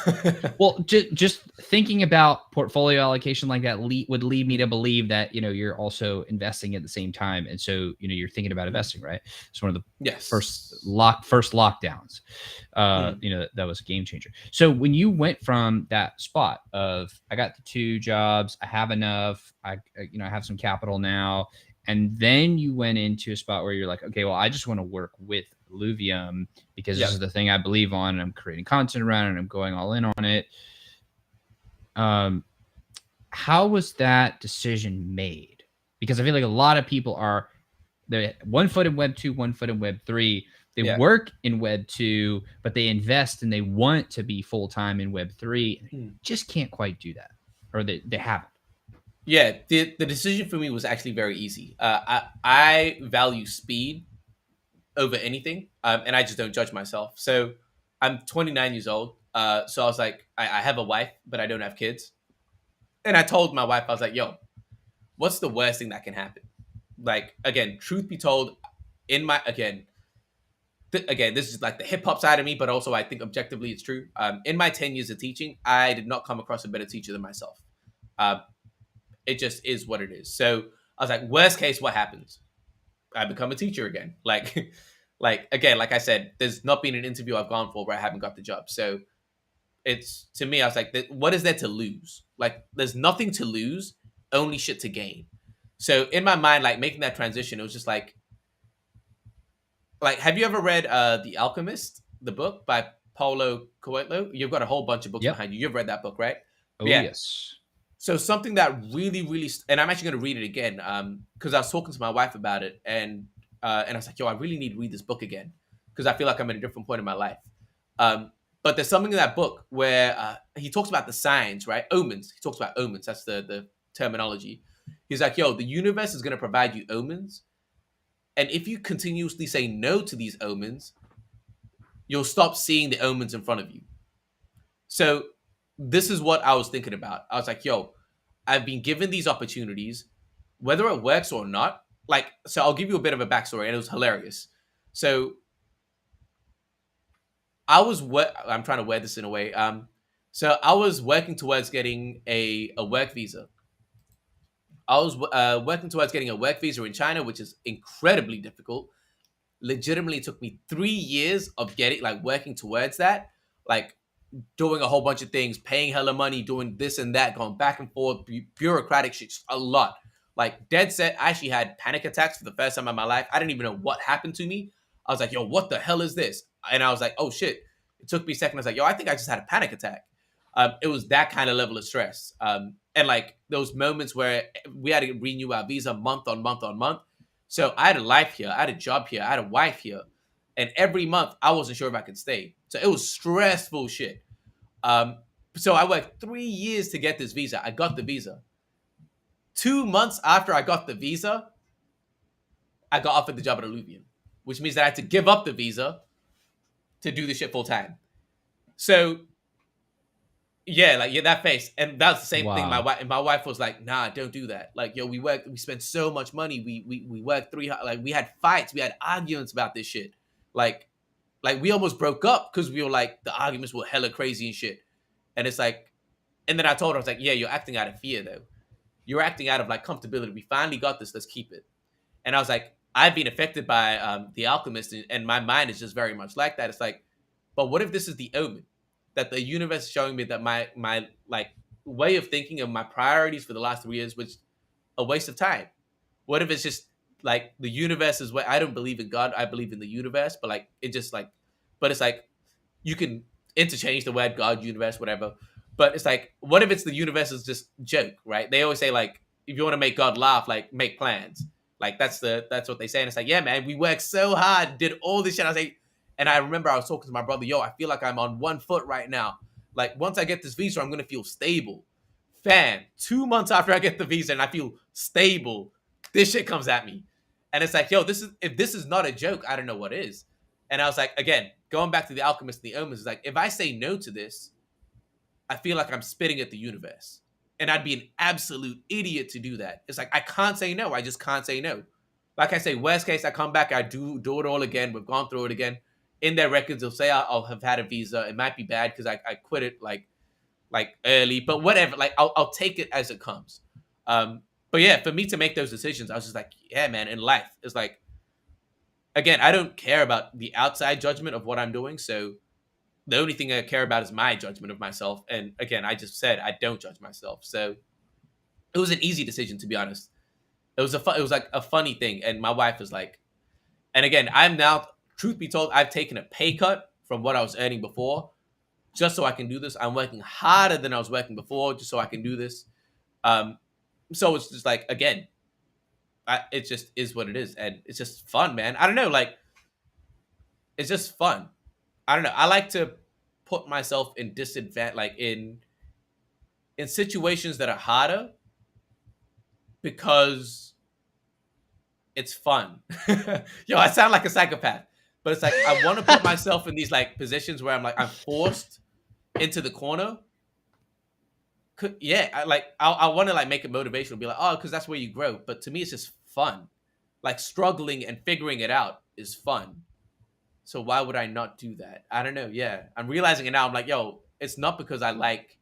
Well, just thinking about portfolio allocation like that would lead me to believe that, you're also investing at the same time. And so, you're thinking about investing, right? It's one of the first lockdowns. That was a game changer. So when you went from that spot of, I got the 2 jobs, I have enough, I have some capital now, and then you went into a spot where you're like, okay, well, I just want to work with Illuvium because this is the thing I believe on, and I'm creating content around it, and I'm going all in on it. How was that decision made? because I feel like a lot of people are they're 1 foot in Web 2, 1 foot in Web 3. They Yeah. work in Web 2, but they invest and they want to be full time in Web 3. Just can't quite do that, or they haven't. Yeah, the decision for me was actually very easy. I value speed over anything, and I just don't judge myself. So I'm 29 years old. So I was like, I have a wife, but I don't have kids. And I told my wife, I was like, yo, what's the worst thing that can happen? Like, again, truth be told, in my, again, this is like the hip hop side of me, but also I think objectively it's true. In my 10 years of teaching, I did not come across a better teacher than myself. It just is what it is. So I was like, worst case, what happens? I become a teacher again. Like again, like I said, there's not been an interview I've gone for where I haven't got the job. So it's, to me, I was like, what is there to lose? Like, there's nothing to lose, only shit to gain. So in my mind, like making that transition, it was just like, have you ever read The Alchemist, the book by Paulo Coelho? You've got a whole bunch of books behind you. You've read that book, right? Oh, yes. So something that really, and I'm actually going to read it again because I was talking to my wife about it, and I was like, yo, I really need to read this book again because I feel like I'm at a different point in my life. But there's something in that book where he talks about the signs, right? Omens. He talks about omens. That's the terminology. He's like, yo, the universe is going to provide you omens. And if you continuously say no to these omens, you'll stop seeing the omens in front of you. So this is what I was thinking about. I was like, yo, I've been given these opportunities, whether it works or not. Like, so I'll give you a bit of a backstory, and it was hilarious. So I'm trying to wear this in a way. So I was working towards getting a work visa. I was working towards getting a work visa in China, which is incredibly difficult. Legitimately took me 3 years of working towards that, like doing a whole bunch of things, paying hella money, doing this and that, going back and forth, bureaucratic shit, a lot. Like, dead set, I actually had panic attacks for the first time in my life. I didn't even know what happened to me. I was like, yo, what the hell is this? And I was like, oh shit. It took me a second. I was like, yo, I think I just had a panic attack. It was that kind of level of stress. And like those moments where we had to renew our visa month on month on month. So I had a life here. I had a job here. I had a wife here. And every month I wasn't sure if I could stay. So it was stressful shit. So I worked 3 years to get this visa. I got the visa. 2 months after I got the visa, I got offered the job at Alluvion, which means that I had to give up the visa to do this shit full time. So yeah, that face. And that's the same thing. My wife was like, nah, don't do that. Like, yo, we spent so much money. We worked we had fights, we had arguments about this shit. Like we almost broke up because we were like, the arguments were hella crazy and shit. And it's like, and then I told her, I was like, yeah, you're acting out of fear though. You're acting out of like comfortability. We finally got this, let's keep it. And I was like, I've been affected by The Alchemist, and my mind is just very much like that. It's like, but what if this is the omen? That the universe is showing me that my like way of thinking of my priorities for the last 3 years was a waste of time. What if it's just like the universe is where I don't believe in God, I believe in the universe, but like it just like, but it's like you can interchange the word God, universe, whatever. But it's like, what if it's the universe is just joke, right? They always say like, if you want to make God laugh, like make plans. Like that's what they say. And it's like, yeah, man, we worked so hard, did all this shit. I was like, and I remember I was talking to my brother, yo, I feel like I'm on 1 foot right now. Like, once I get this visa, I'm going to feel stable. Fam, 2 months after I get the visa and I feel stable, this shit comes at me. And it's like, yo, if this is not a joke, I don't know what is. And I was like, again, going back to The Alchemist and the Omens, is like, if I say no to this, I feel like I'm spitting at the universe. And I'd be an absolute idiot to do that. It's like, I can't say no. I just can't say no. Like I say, worst case, I come back, I do it all again. We've gone through it again. In their records, they'll say I'll have had a visa. It might be bad because I quit it like early, but whatever. Like I'll take it as it comes. But yeah, for me to make those decisions, I was just like, yeah, man. In life, it's like, again, I don't care about the outside judgment of what I'm doing. So the only thing I care about is my judgment of myself. And again, I just said I don't judge myself. So it was an easy decision, to be honest. It was like a funny thing, and my wife was like, and again, I'm now. Truth be told, I've taken a pay cut from what I was earning before just so I can do this. I'm working harder than I was working before just so I can do this. So it's just like, again, it just is what it is, and it's just fun, man. I don't know, like it's just fun. I don't know. I like to put myself in disadvantage, like in situations that are harder because it's fun. Yo, I sound like a psychopath, but it's like I want to put myself in these like positions where I'm forced into the corner. Yeah, I want to like make it motivational, be like, oh, because that's where you grow. But to me, it's just fun. Like struggling and figuring it out is fun. So why would I not do that? I don't know. Yeah, I'm realizing it now. I'm like, yo, it's not because I like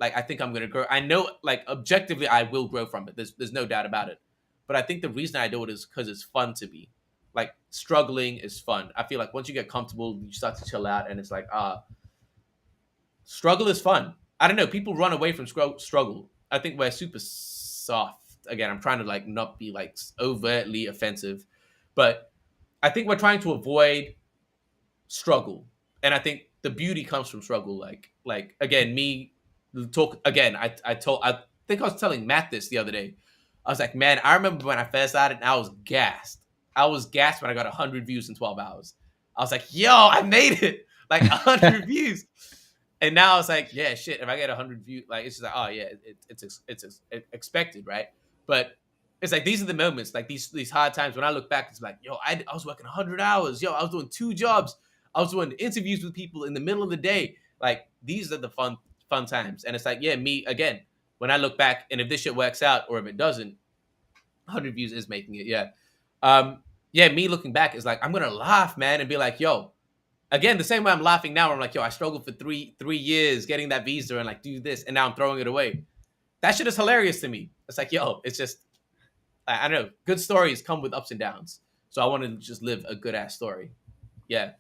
I think I'm gonna grow. I know, like objectively, I will grow from it. There's no doubt about it. But I think the reason I do it is because it's fun to me. Like struggling is fun. I feel like once you get comfortable, you start to chill out, and it's like struggle is fun. I don't know. People run away from struggle. I think we're super soft. Again, I'm trying to like not be like overtly offensive, but I think we're trying to avoid struggle, and I think the beauty comes from struggle. Like again, me talk again. I think I was telling Matt this the other day. I was like, man, I remember when I first started, and I was gassed. I was gassed when I got 100 views in 12 hours. I was like, yo, I made it, like 100 views. And now it's like, yeah, shit. If I get 100 views, like it's just like, oh yeah, it's expected, right? But it's like these are the moments, like these hard times when I look back. It's like, yo, I was working 100 hours. Yo, I was doing 2 jobs. I was doing interviews with people in the middle of the day. Like these are the fun times. And it's like, yeah, me again. When I look back, and if this shit works out or if it doesn't, 100 views is making it. Yeah, yeah. Me looking back is like I'm gonna laugh, man, and be like, yo. Again, the same way I'm laughing now, I'm like, yo, I struggled for three years getting that visa and like do this, and now I'm throwing it away. That shit is hilarious to me. It's like, yo, it's just, I don't know. Good stories come with ups and downs. So I want to just live a good ass story. Yeah.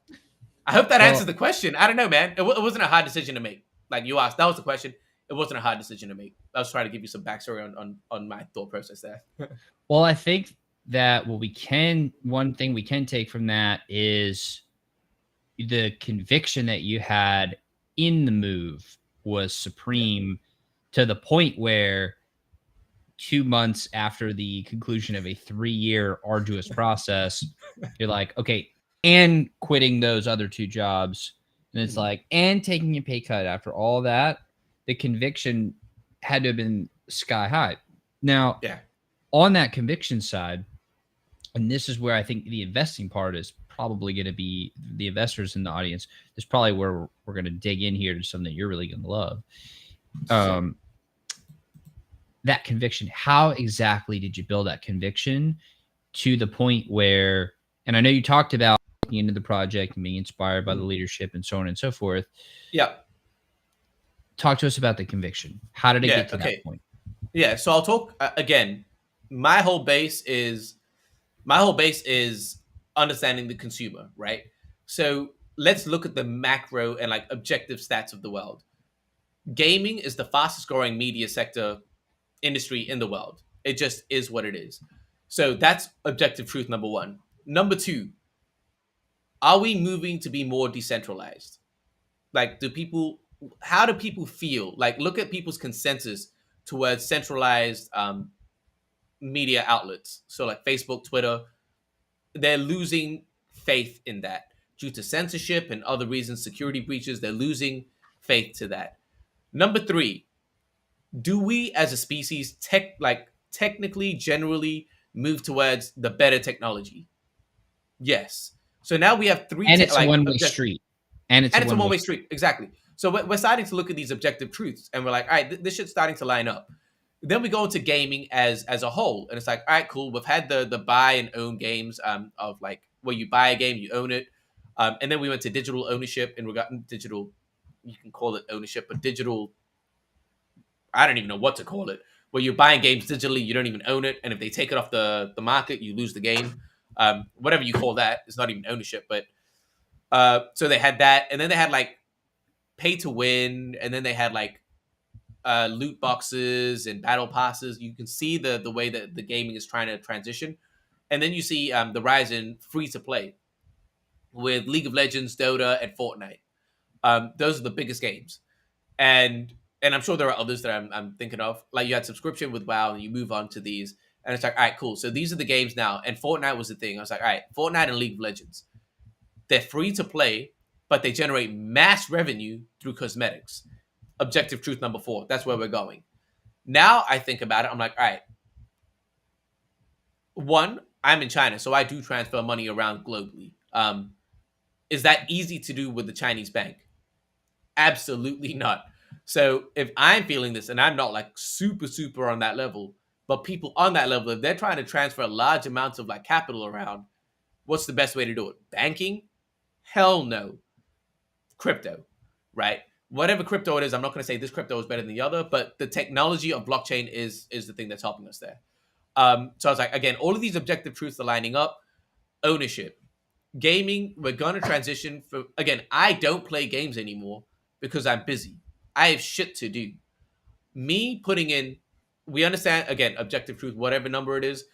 I hope that answers the question. I don't know, man. It wasn't a hard decision to make. Like you asked, that was the question. It wasn't a hard decision to make. I was trying to give you some backstory on my thought process there. Well, I think that one thing we can take from that is the conviction that you had in the move was supreme to the point where 2 months after the conclusion of a 3-year arduous process, you're like, okay, and quitting those other 2 jobs. And it's like, and taking a pay cut after all that, the conviction had to have been sky high. Now, on that conviction side, and this is where I think the investing part is probably going to be the investors in the audience. This is probably where we're going to dig in here to something that you're really going to love. That conviction, how exactly did you build that conviction to the point where, and I know you talked about looking into the project and being inspired by the leadership and so on and so forth. Yeah. Talk to us about the conviction. How did it get to that point? Yeah. So I'll talk again. My whole base is understanding the consumer, right? So let's look at the macro and like objective stats of the world. Gaming is the fastest growing media sector industry in the world. It just is what it is. So that's objective truth number 1. Number 2, are we moving to be more decentralized? Like how do people feel? Like look at people's consensus towards centralized media outlets. So like Facebook, Twitter, they're losing faith in that due to censorship and other reasons, security breaches. They're losing faith to that. Number 3, do we as a species technically generally move towards the better technology? Yes. So now we have 3 and it's a one-way street. And it's a one-way street. Exactly. So we're starting to look at these objective truths, and we're like, all right, this shit's starting to line up. Then we go into gaming as a whole, and it's like, all right, cool. We've had the buy and own games of like where you buy a game, you own it, and then we went to digital ownership, and we got digital. You can call it ownership, but digital. I don't even know what to call it. Where you're buying games digitally, you don't even own it, and if they take it off the market, you lose the game. Whatever you call that, it's not even ownership. But so they had that, and then they had like pay to win, and then they had like loot boxes and battle passes. You can see the way that the gaming is trying to transition, and then you see the rise in free to play with League of Legends, Dota, and Fortnite. Those are the biggest games, and I'm sure there are others that I'm thinking of. Like you had subscription with WoW, and you move on to these. And it's like, all right, cool. So these are the games now. And Fortnite was the thing. I was like, all right, Fortnite and League of Legends. They're free to play, but they generate mass revenue through cosmetics. Objective truth number 4. That's where we're going. Now I think about it. I'm like, all right. One, I'm in China, so I do transfer money around globally. Is that easy to do with the Chinese bank? Absolutely not. So if I'm feeling this and I'm not like super on that level, but people on that level, if they're trying to transfer large amounts of like capital around, what's the best way to do it? Banking? Hell no. Crypto, right? Whatever crypto it is, I'm not going to say this crypto is better than the other, but the technology of blockchain is the thing that's helping us there. So I was like, again, all of these objective truths are lining up. Ownership. Gaming, we're going to transition from, again, I don't play games anymore because I'm busy. I have shit to do. Me putting in, we understand, again, objective truth, whatever number it is,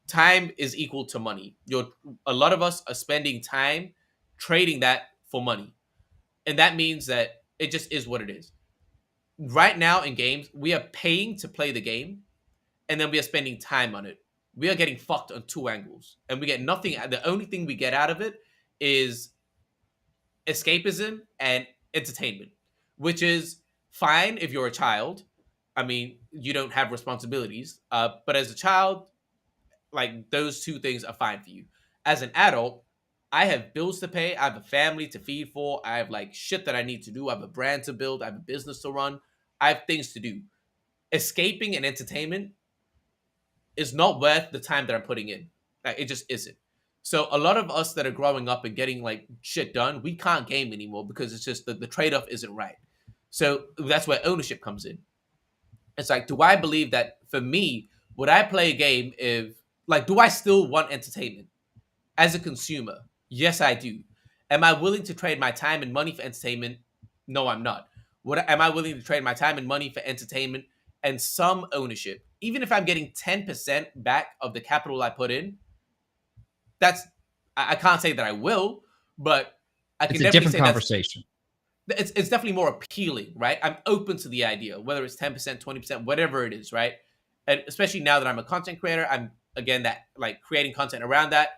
time is equal to money. A lot of us are spending time trading that for money. And that means that it just is what it is. Right now in games, we are paying to play the game, and then we are spending time on it. We are getting fucked on 2 angles, and we get nothing. The only thing we get out of it is escapism and entertainment, which is fine if you're a child. I mean, you don't have responsibilities, but as a child, like those 2 things are fine for you. As an adult, I have bills to pay. I have a family to feed for. I have like shit that I need to do. I have a brand to build. I have a business to run. I have things to do. Escaping and entertainment is not worth the time that I'm putting in. Like, it just isn't. So a lot of us that are growing up and getting like shit done, we can't game anymore because it's just the trade-off isn't right. So that's where ownership comes in. It's like, do I believe that for me, would I play a game if, like, do I still want entertainment as a consumer? Yes, I do. Am I willing to trade my time and money for entertainment? No, I'm not. Am I willing to trade my time and money for entertainment and some ownership? Even if I'm getting 10% back of the capital I put in, I can't say that I will, but I can It's a different conversation. It's definitely more appealing, right? I'm open to the idea, whether it's 10%, 20%, whatever it is, right? And especially now that I'm a content creator, I'm, again, that like creating content around that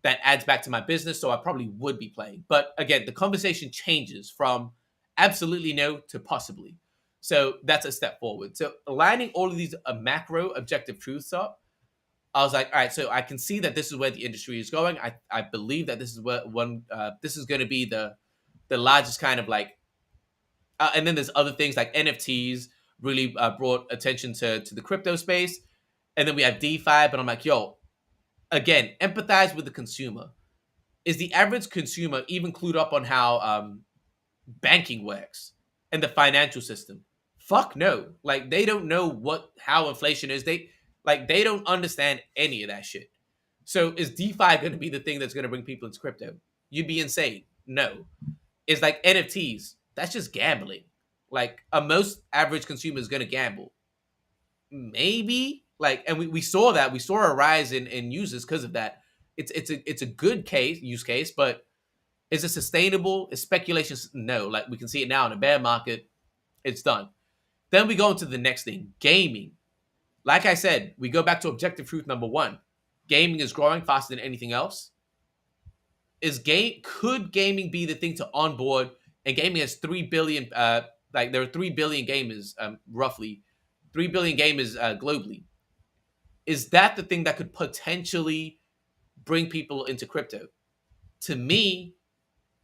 adds back to my business, so I probably would be playing. But again, the conversation changes from absolutely no to possibly. So that's a step forward. So aligning all of these macro objective truths up, I was like, all right, so I can see that this is where the industry is going. I believe that this is where this is going to be the largest kind of like, and then there's other things like NFTs really brought attention to the crypto space. And then we have DeFi, but I'm like, yo, again, empathize with the consumer. Is the average consumer even clued up on how banking works and the financial system? Fuck no. Like, they don't know how inflation is. They don't understand any of that shit. So is DeFi going to be the thing that's going to bring people into crypto? You'd be insane. No. It's like NFTs. That's just gambling. Like, most average consumer is going to gamble. Maybe. Like, and we saw that. We saw a rise in users because of that. It's a good use case, but is it sustainable? Is speculation? No. Like, we can see it now in a bear market. It's done. Then we go into the next thing, gaming. Like I said, we go back to objective truth number 1. Gaming is growing faster than anything else. Could gaming be the thing to onboard? And gaming has 3 billion, there are 3 billion gamers, roughly 3 billion gamers globally. Is that the thing that could potentially bring people into crypto? To me,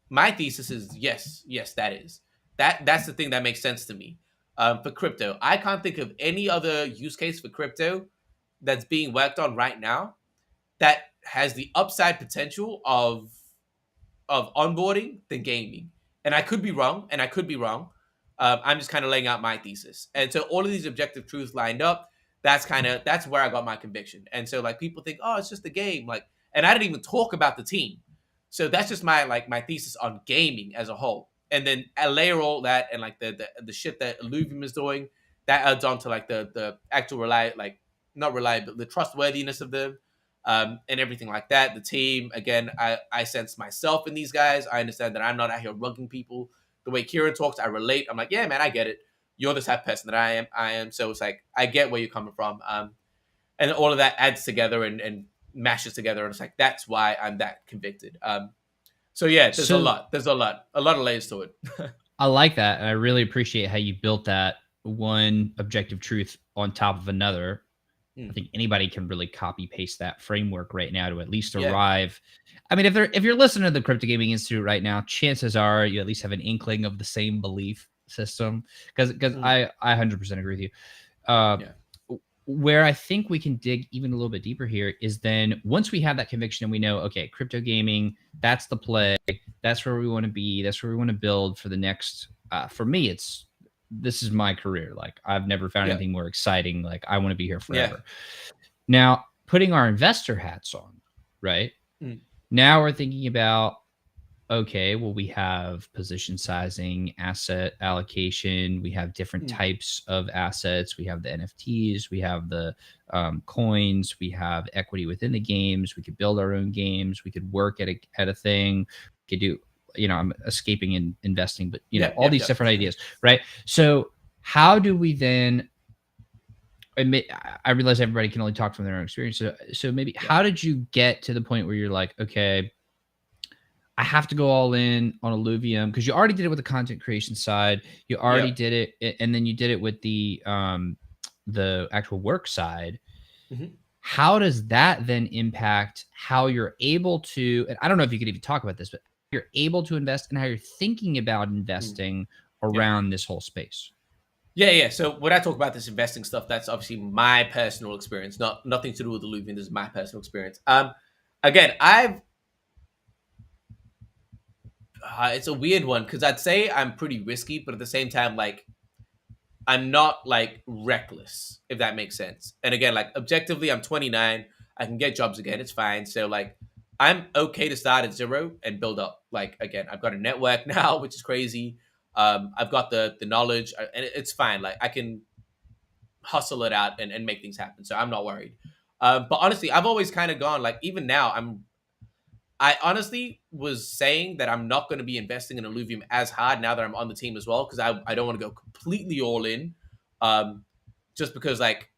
my thesis is yes, that is. That's the thing that makes sense to me. For crypto, I can't think of any other use case for crypto that's being worked on right now that has the upside potential of onboarding than gaming. And I could be wrong, I'm just kind of laying out my thesis. And so all of these objective truths lined up, that's where I got my conviction. And so like people think, oh, it's just a game. Like, and I didn't even talk about the team. So that's just my thesis on gaming as a whole. And then I layer all that and like the shit that Illuvium is doing, that adds on to like the actual the trustworthiness of them, and everything like that. The team, again, I sense myself in these guys. I understand that I'm not out here rugging people. The way Kieran talks, I relate. I'm like, yeah, man, I get it. You're the type of person that I am. So it's like, I get where you're coming from. and all of that adds together and mashes together, and it's like that's why I'm that convicted. So yeah, there's a lot of layers to it. I like that, and I really appreciate how you built that one objective truth on top of another. I think anybody can really copy paste that framework right now to at least arrive. I mean, if you're listening to the Crypto Gaming Institute right now, chances are you at least have an inkling of the same belief system. Because I 100% agree with you. Where I think we can dig even a little bit deeper here is then once we have that conviction and we know, okay, crypto gaming, that's the play, that's where we want to be, that's where we want to build for the next. For me, this is my career. Like I've never found anything more exciting. Like I want to be here forever. Now, putting our investor hats on, right? Now we're thinking about, okay, well, we have position sizing, asset allocation, we have different types of assets, we have the NFTs, we have the coins, we have equity within the games, we could build our own games, we could work at a thing, we could do, I'm escaping in investing, but all these different ideas, right? So how do we then, I realize everybody can only talk from their own experience, so maybe how did you get to the point where you're like, okay, I have to go all in on Illuvium, because you already did it with the content creation side. You already did it, and then you did it with the actual work side. How does that then impact how you're able to, and I don't know if you could even talk about this, but you're able to invest and how you're thinking about investing around this whole space? Yeah. So when I talk about this investing stuff, that's obviously my personal experience, nothing to do with Illuvium. This is my personal experience. Again, it's a weird one because I'd say I'm pretty risky, but at the same time, like I'm not like reckless, if that makes sense. And again, like objectively, I'm 29. I can get jobs again. It's fine. So like I'm okay to start at zero and build up. Like again, I've got a network now, which is crazy. I've got the knowledge, and it's fine. Like I can hustle it out and make things happen. So I'm not worried. But honestly, I've always kind of gone like even now I honestly was saying that I'm not going to be investing in Illuvium as hard now that I'm on the team as well, because I don't want to go completely all in, just because like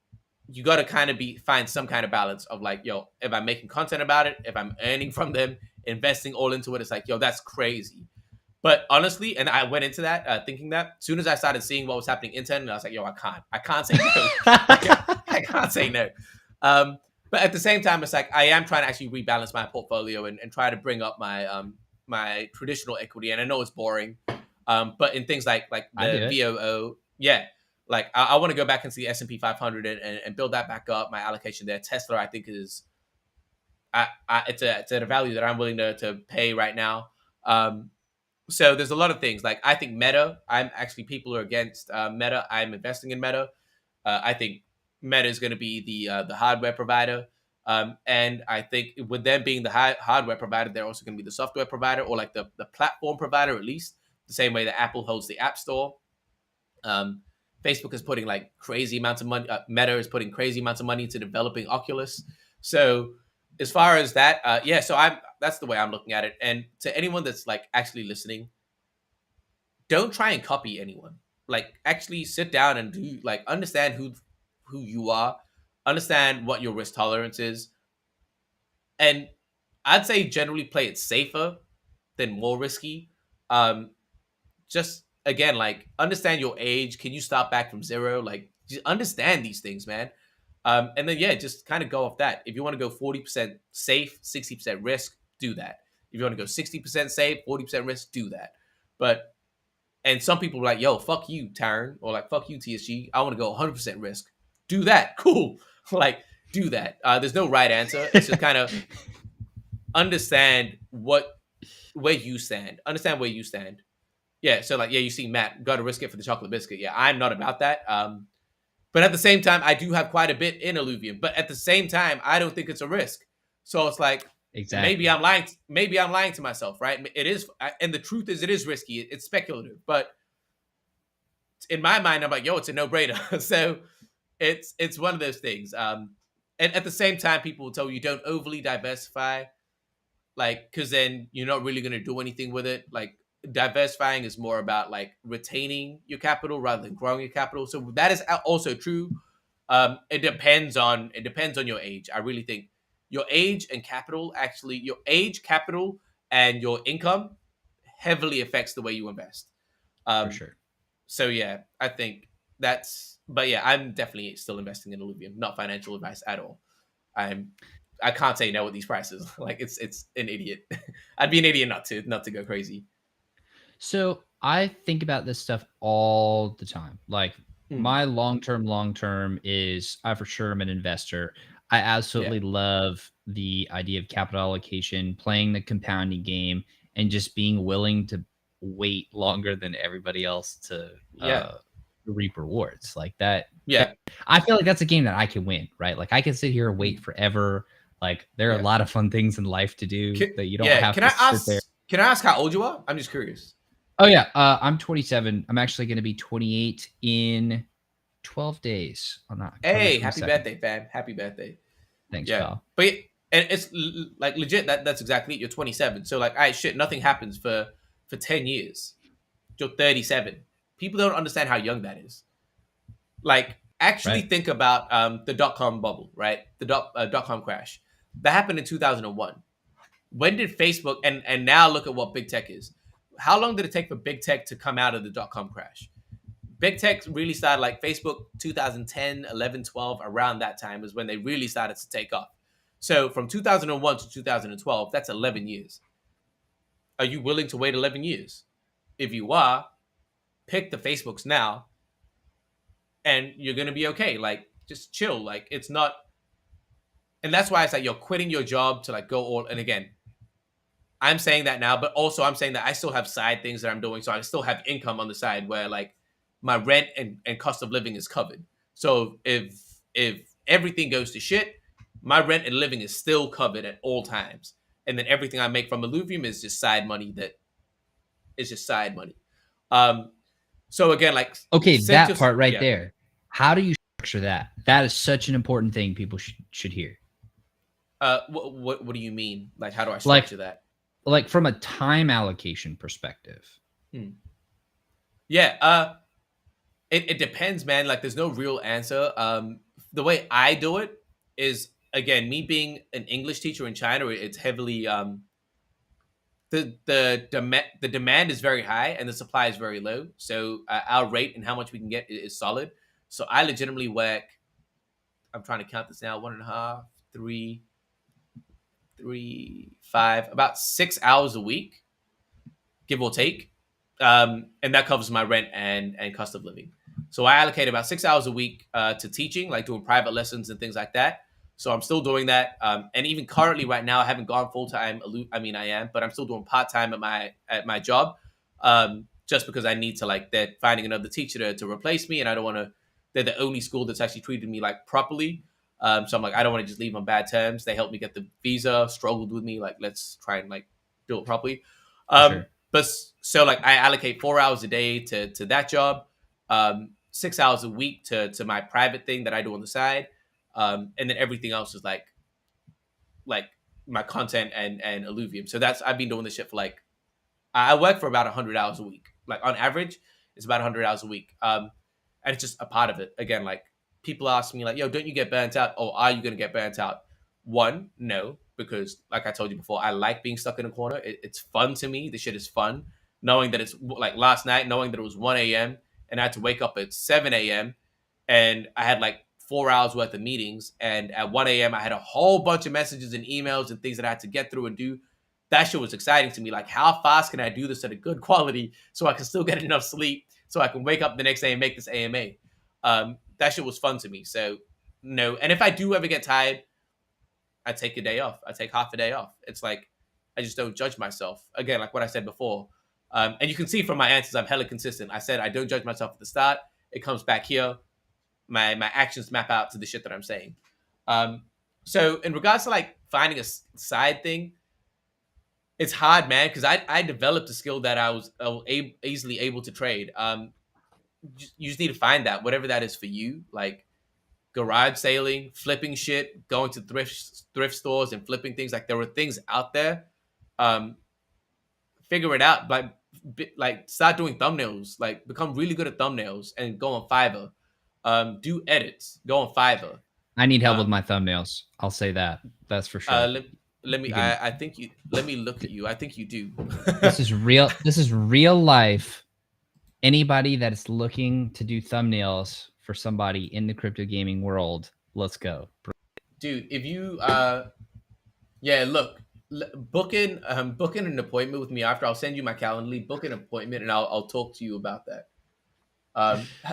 you got to kind of find some kind of balance of like, yo, if I'm making content about it, if I'm earning from them, investing all into it, it's like, yo, that's crazy. But honestly, and I went into that thinking that as soon as I started seeing what was happening internally, I was like, yo, I can't say no. I can't say no. But at the same time, it's like I am trying to actually rebalance my portfolio and try to bring up my my traditional equity. And I know it's boring, but in things like the VOO, like I want to go back into the S&P 500 and build that back up. My allocation there, Tesla, I think is it's at a value that I'm willing to pay right now. So there's a lot of things. Like I think Meta, people are against Meta. I'm investing in Meta. I think Meta is going to be the hardware provider. And I think with them being the hardware provider, they're also going to be the software provider, or like the platform provider, at least the same way that Apple holds the App Store. Facebook is putting like crazy amounts of money. Meta is putting crazy amounts of money into developing Oculus. So as far as that, so that's the way I'm looking at it. And to anyone that's like actually listening, don't try and copy anyone. Like actually sit down and do like understand who you are, understand what your risk tolerance is. And I'd say generally play it safer than more risky. Just again, like understand your age. Can you start back from zero? Like just understand these things, man. And then just kind of go off that. If you want to go 40% safe, 60% risk, do that. If you want to go 60% safe, 40% risk, do that. And some people are like, yo, fuck you, Taryn, or like, fuck you, TSG. I want to go 100% risk. Do that. Cool. Like, do that. There's no right answer. It's just kind of understand where you stand. Understand where you stand. Yeah. So like, you see Matt, got to risk it for the chocolate biscuit. Yeah, I'm not about that. But at the same time, I do have quite a bit in Illuvium. But at the same time, I don't think it's a risk. So it's like, maybe I'm lying. Maybe I'm lying to myself, right? It is, and the truth is, it is risky. It's speculative, but in my mind, I'm like, yo, it's a no-brainer. So it's one of those things. And at the same time, people will tell you don't overly diversify, like because then you're not really going to do anything with it. Like diversifying is more about like retaining your capital rather than growing your capital. So that is also true. It depends on your age. I really think your age and capital, actually your age, capital, and your income heavily affects the way you invest. For Um, sure. so yeah, I think that's. But yeah, I'm definitely still investing in Illuvium. Not financial advice at all. I can't say no with these prices. Like it's an idiot. I'd be an idiot not to go crazy. So I think about this stuff all the time. Like Hmm. my long term is I for sure am an investor. I Yeah. absolutely love the idea of capital allocation, playing the compounding game, and just being willing to wait longer than everybody else to Yeah. reap rewards. Like that. Yeah. I feel like that's a game that I can win, right? Like I can sit here and wait Hmm. forever. Like there are a Yeah. lot of fun things in life to do that you don't Yeah. have to sit there. Can I ask how old you are? I'm just curious. Oh yeah, I'm 27. I'm actually going to be 28 in 12 days on October Hey, happy 22nd. birthday, fam. Happy birthday. Thanks, Yeah. pal. But and it's like legit. That's exactly it. You're 27. So like, all right, shit. Nothing happens for 10 years. You're 37. People don't understand how young that is. Like, actually Right. think about the dot-com bubble, right? The dot-com crash. That happened in 2001. When did Facebook and now look at what big tech is? How long did it take for big tech to come out of the dot-com crash? Big tech really started like Facebook 2010, 11, 12, around that time is when they really started to take off. So from 2001 to 2012, that's 11 years. Are you willing to wait 11 years? If you are, pick the Facebooks now and you're going to be okay. Like, just chill. Like, it's not. And that's why it's like you're quitting your job to like go all. And again, I'm saying that now, but also I'm saying that I still have side things that I'm doing. So I still have income on the side where like my rent and cost of living is covered. So if everything goes to shit, my rent and living is still covered at all times. And then everything I make from Illuvium is just side money that is just side money. Um, so again, like Okay, set that your part right yeah. there. How do you structure that? That is such an important thing people should hear. What do you mean? Like, how do I Like structure that? like from a time allocation perspective. Hmm. Yeah. It depends, man. Like, there's no real answer. The way I do it is again, me being an English teacher in China, it's heavily the demand is very high and the supply is very low. So our rate and how much we can get is solid. So I legitimately work. I'm trying to count this now: 1.5, 3, 5, about 6 hours a week, give or take. And that covers my rent and cost of living. So I allocate about 6 hours a week to teaching, like doing private lessons and things like that. So I'm still doing that. And even currently, right now, I haven't gone full time. I mean, I am, but I'm still doing part time at my job, just because I need to like they're finding another teacher to replace me, and I don't want to. They're the only school that's actually treated me like properly. So I'm like, I don't want to just leave on bad terms. They helped me get the visa, struggled with me. Like, let's try and like do it properly. For sure. But so like I allocate 4 hours a day to that job, 6 hours a week to my private thing that I do on the side, and then everything else is like my content and Illuvium. So that's I've been doing this shit for like I work for about 100 hours a week. Like on average, it's about 100 hours a week. And it's just a part of it. Again, like people ask me like, "Yo, don't you get burnt out? Or are you gonna get burnt out?" One, no, because like I told you before, I like being stuck in a corner. It's fun to me. This shit is fun. Knowing that it's like last night, knowing that it was 1 a.m. and I had to wake up at 7 a.m. and I had like 4 hours worth of meetings. And at 1 a.m., I had a whole bunch of messages and emails and things that I had to get through and do. That shit was exciting to me. Like, how fast can I do this at a good quality so I can still get enough sleep so I can wake up the next day and make this AMA? That shit was fun to me. So, no. And if I do ever get tired, I take a day off. I take half a day off. It's like I just don't judge myself. Again, like what I said before. And you can see from my answers, I'm hella consistent. I said I don't judge myself at the start. It comes back here. My actions map out to the shit that I'm saying. So in regards to like finding a side thing, it's hard, man, because I developed a skill that I was easily able to trade. You just need to find that, whatever that is for you. Like garage sailing, flipping shit, going to thrift stores and flipping things. Like there are things out there. Figure it out. Like start doing thumbnails. Like become really good at thumbnails and go on Fiverr. do edits. Go on Fiverr. I need help with my thumbnails. I'll say that. That's for sure. Let me. I think you. Let me look at you. I think you do. This is real. This is real life. Anybody that is looking to do thumbnails for somebody in the crypto gaming world, let's go, dude. If you yeah, look, booking an appointment with me after. I'll send you my Calendly. Book an appointment, and I'll talk to you about that.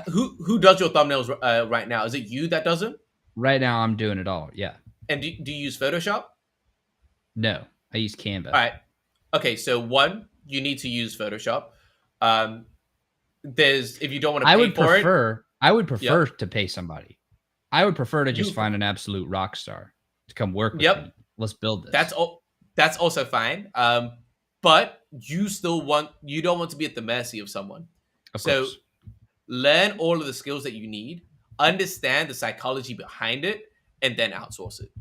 Who does your thumbnails right now? Is it you that does them? Right now, I'm doing it all. Yeah. And do you use Photoshop? No, I use Canva. All right. Okay, so one, you need to use Photoshop. There's if you don't want to pay for it. I would prefer to pay somebody. I would prefer to just find an absolute rock star to come work with me. Let's build this. That's also fine. But you don't want to be at the mercy of someone. Of course. Learn all of the skills that you need, understand the psychology behind it, and then outsource it.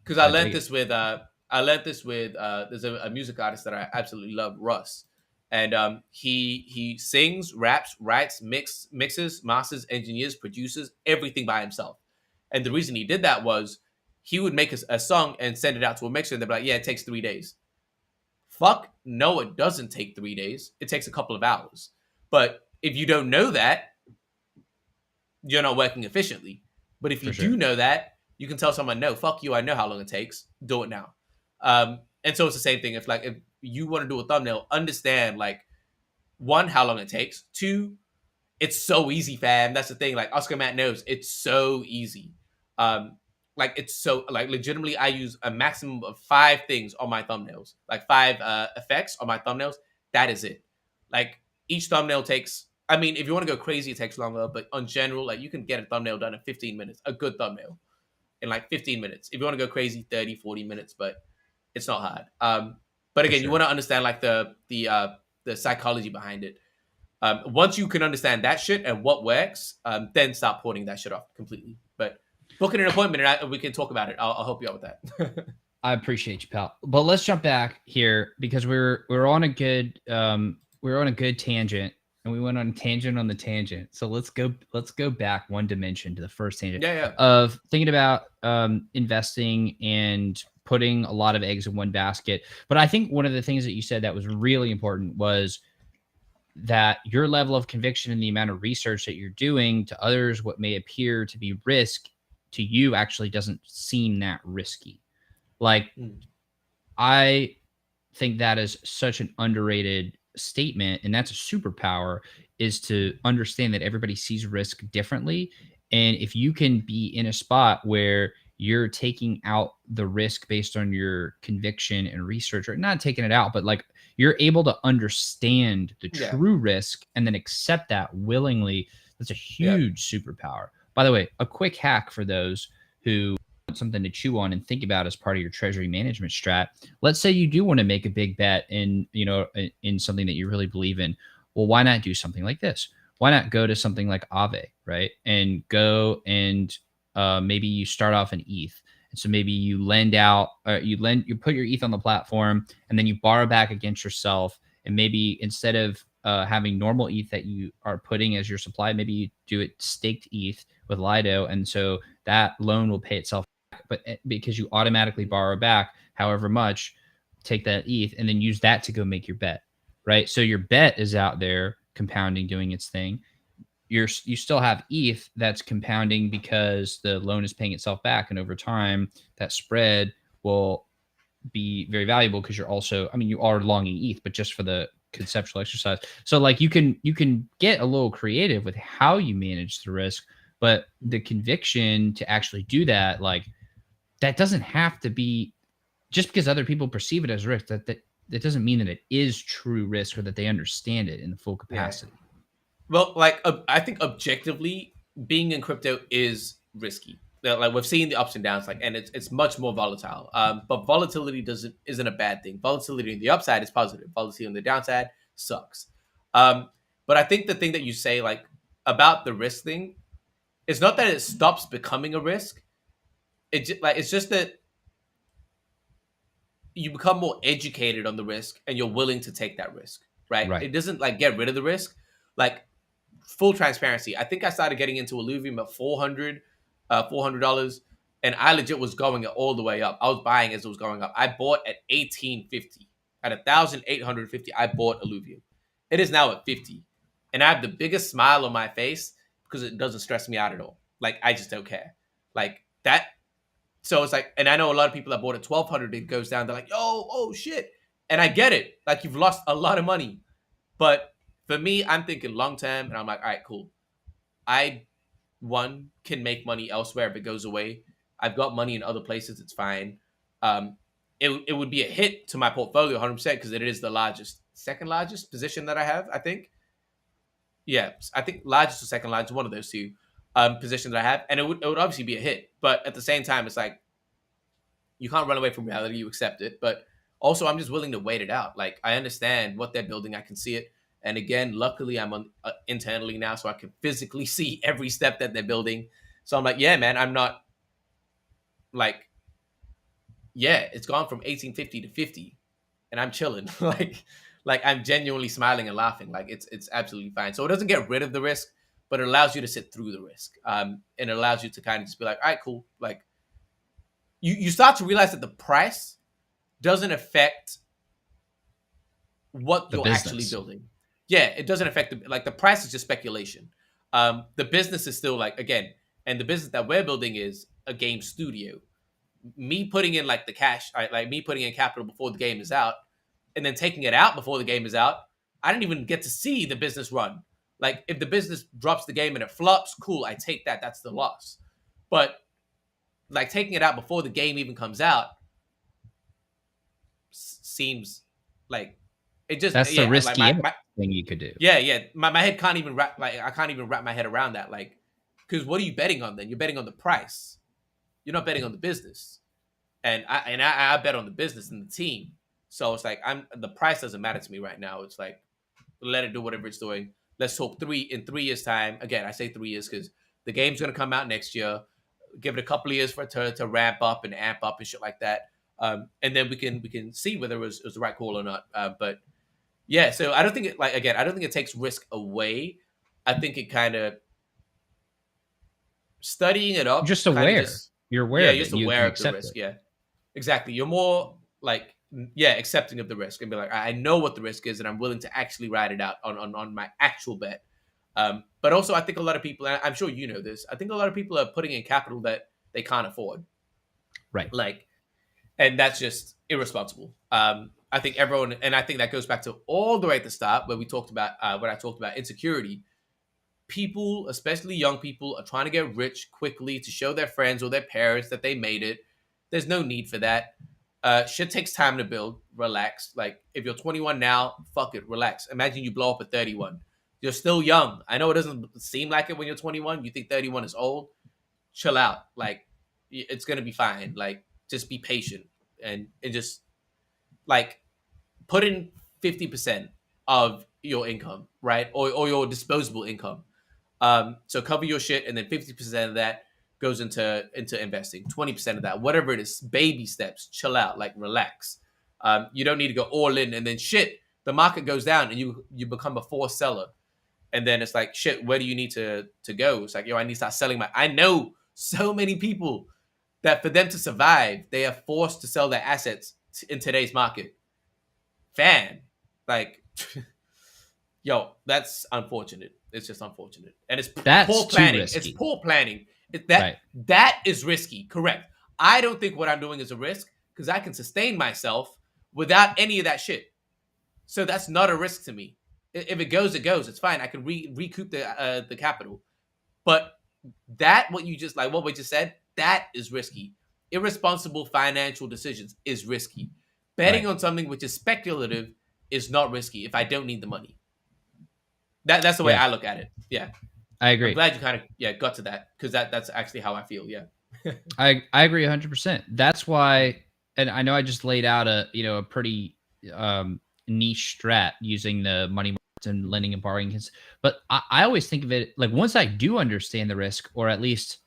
Because I learned this with there's a music artist that I absolutely love, Russ. And he sings, raps, writes, mixes, masters, engineers, produces everything by himself. And the reason he did that was he would make a song and send it out to a mixer, and they'd be like, "Yeah, it takes 3 days." Fuck, no, it doesn't take 3 days. It takes a couple of hours. But if you don't know that, you're not working efficiently. But if you do know that, you can tell someone, "No, fuck you. I know how long it takes. Do it now." And so it's the same thing. If you want to do a thumbnail, understand one, how long it takes. Two, it's so easy, fam. That's the thing. Like Oscar Matt knows, it's so easy. It's so legitimately, I use a maximum of 5 things on my thumbnails, 5 effects on my thumbnails. That is it. Each thumbnail takes. I mean, if you want to go crazy, it takes longer. But on general, you can get a thumbnail done in 15 minutes. A good thumbnail in 15 minutes. If you want to go crazy, 30, 40 minutes. But it's not hard. But again, you want to understand the psychology behind it. Once you can understand that shit and what works, then start porting that shit off completely. But booking an appointment and we can talk about it. I'll help you out with that. I appreciate you, pal. But let's jump back here because we're on a good tangent, and we went on a tangent on the tangent. So let's go back one dimension to the first tangent of thinking about investing and putting a lot of eggs in one basket. But I think one of the things that you said that was really important was that your level of conviction and the amount of research that you're doing to others, what may appear to be risk to you actually doesn't seem that risky. I think that is such an underrated statement, and that's a superpower, is to understand that everybody sees risk differently. And if you can be in a spot where you're taking out the risk based on your conviction and research, or not taking it out, but you're able to understand the true risk and then accept that willingly, that's a huge superpower. By the way, a quick hack for those who want something to chew on and think about as part of your treasury management strat. Let's say you do want to make a big bet in something that you really believe in. Well, why not do something like this? Why not go to something like Aave, right? And go and maybe you start off in ETH. And so maybe you lend out, you put your ETH on the platform, and then you borrow back against yourself. And maybe instead of having normal ETH that you are putting as your supply, maybe you do it staked ETH with Lido. And so that loan will pay itself back. But because you automatically borrow back however much, take that ETH and then use that to go make your bet, right? So your bet is out there compounding, doing its thing. You still have ETH that's compounding because the loan is paying itself back. And over time, that spread will be very valuable because you're also, you are longing ETH, but just for the conceptual exercise. So you can get a little creative with how you manage the risk, but the conviction to actually do that, that doesn't have to be just because other people perceive it as risk, that doesn't mean that it is true risk or that they understand it in the full capacity. Well, I think objectively, being in crypto is risky. We've seen the ups and downs, and it's much more volatile. But volatility isn't a bad thing. Volatility on the upside is positive. Volatility on the downside sucks. But I think the thing that you say, about the risk thing, it's not that it stops becoming a risk. It's just that you become more educated on the risk and you're willing to take that risk, right? It doesn't get rid of the risk. full transparency, I think I started getting into Illuvium at $400, and I legit was going all the way up. I was buying as it was going up. I bought at 1850. At 1,850, I bought Illuvium. It is now at 50, and I have the biggest smile on my face because it doesn't stress me out at all. Like, I just don't care. Like that. So it's like, and I know a lot of people that bought at 1,200, it goes down. They're like, oh shit. And I get it. Like, you've lost a lot of money. But for me, I'm thinking long term, and I'm like, all right, cool. I, one, can make money elsewhere if it goes away. I've got money in other places. It's fine. It would be a hit to my portfolio 100% because it is the second largest position that I have, I think. Yeah, I think largest or second largest, one of those two positions that I have. And it would obviously be a hit. But at the same time, it's like, you can't run away from reality. You accept it. But also, I'm just willing to wait it out. Like, I understand what they're building. I can see it. And again, luckily, I'm internally now, so I can physically see every step that they're building. So I'm like, yeah, man, I'm not like, yeah, it's gone from 1850 to 50, and I'm chilling. like I'm genuinely smiling and laughing. Like, it's absolutely fine. So it doesn't get rid of the risk, but it allows you to sit through the risk. And it allows you to kind of just be like, all right, cool. Like, you start to realize that the price doesn't affect what you're actually building. Yeah, it doesn't affect the price is just speculation. The business is still like, again, and the business that we're building is a game studio. Me putting in like the cash, like me putting in capital before the game is out, and then taking it out before the game is out, I didn't even get to see the business run. Like, if the business drops the game and it flops, cool, I take that. That's the loss. But like, taking it out before the game even comes out seems like it just, that's the risky thing you could do. Yeah. My head can't even wrap, like, I can't even wrap my head around that. Like, because what are you betting on then? You're betting on the price. You're not betting on the business. And I bet on the business and the team. So it's like, the price doesn't matter to me right now. It's like, let it do whatever it's doing. Let's hope in 3 years' time. Again, I say 3 years because the game's gonna come out next year. Give it a couple of years for it to ramp up and amp up and shit like that. And then we can see whether it was the right call or not. But yeah, so I don't think it takes risk away. I think it kind of studying it up. Just aware. You're aware. Yeah, you're just aware of the risk. Yeah, exactly. You're more like, yeah, accepting of the risk and be like, I know what the risk is and I'm willing to actually ride it out on my actual bet. But also, I think a lot of people, and I'm sure you know this, I think a lot of people are putting in capital that they can't afford. Right. Like, and that's just irresponsible. I think everyone, and I think that goes back to all the way at the start where we talked about, when I talked about insecurity. People, especially young people, are trying to get rich quickly to show their friends or their parents that they made it. There's no need for that. Shit takes time to build. Relax. Like, if you're 21 now, fuck it, relax. Imagine you blow up at 31. You're still young. I know it doesn't seem like it when you're 21. You think 31 is old. Chill out. Like, it's gonna be fine. Like, just be patient and just like put in 50% of your income, right, or your disposable income. So cover your shit, and then 50% of that goes into investing. 20% of that, whatever it is, baby steps. Chill out, like, relax. You don't need to go all in, and then shit, the market goes down, and you become a forced seller, and then it's like, shit, where do you need to go? It's like, yo, I need to start selling I know so many people that for them to survive, they are forced to sell their assets in today's market. Like, yo, that's unfortunate. It's just unfortunate. And that's poor planning. It's poor planning. That is risky. Correct. I don't think what I'm doing is a risk because I can sustain myself without any of that shit. So that's not a risk to me. If it goes, it goes. It's fine. I can recoup the capital. But what we just said, that is risky. Irresponsible financial decisions is risky. Betting on something which is speculative is not risky if I don't need the money. That's the way I look at it. Yeah. I agree. I'm glad you kind of got to that because that's actually how I feel. Yeah. I agree 100%. That's why, and I know I just laid out a pretty niche strat using the money markets and lending and borrowing, but I always think of it like once I do understand the risk, or at least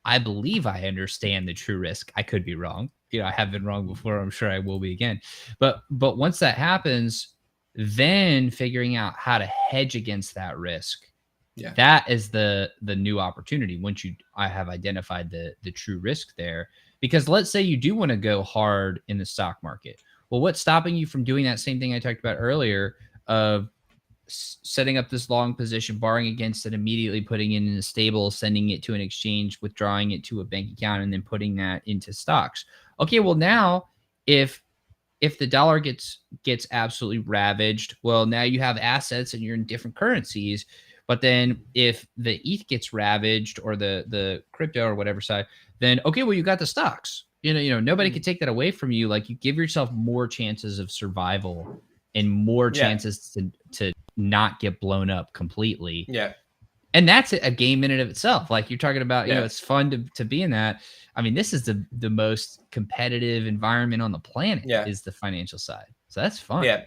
I believe I understand the true risk. I could be wrong. I have been wrong before. I'm sure I will be again. But once that happens, then figuring out how to hedge against that risk Yeah. That is the new opportunity once I have identified the true risk there. Because let's say you do want to go hard in the stock market. Well, what's stopping you from doing that same thing I talked about earlier of setting up this long position, borrowing against it, immediately putting it in a stable, sending it to an exchange, withdrawing it to a bank account, and then putting that into stocks? Okay, well now if the dollar gets absolutely ravaged, well, now you have assets and you're in different currencies. But then if the ETH gets ravaged, or the crypto or whatever side, then okay, well, you got the stocks. Nobody can take that away from you. Like, you give yourself more chances of survival and more chances to not get blown up completely. Yeah. And that's a game in and of itself. Like you're talking about, it's fun to be in that. I mean, this is the most competitive environment on the planet, is the financial side. So that's fun. Yeah.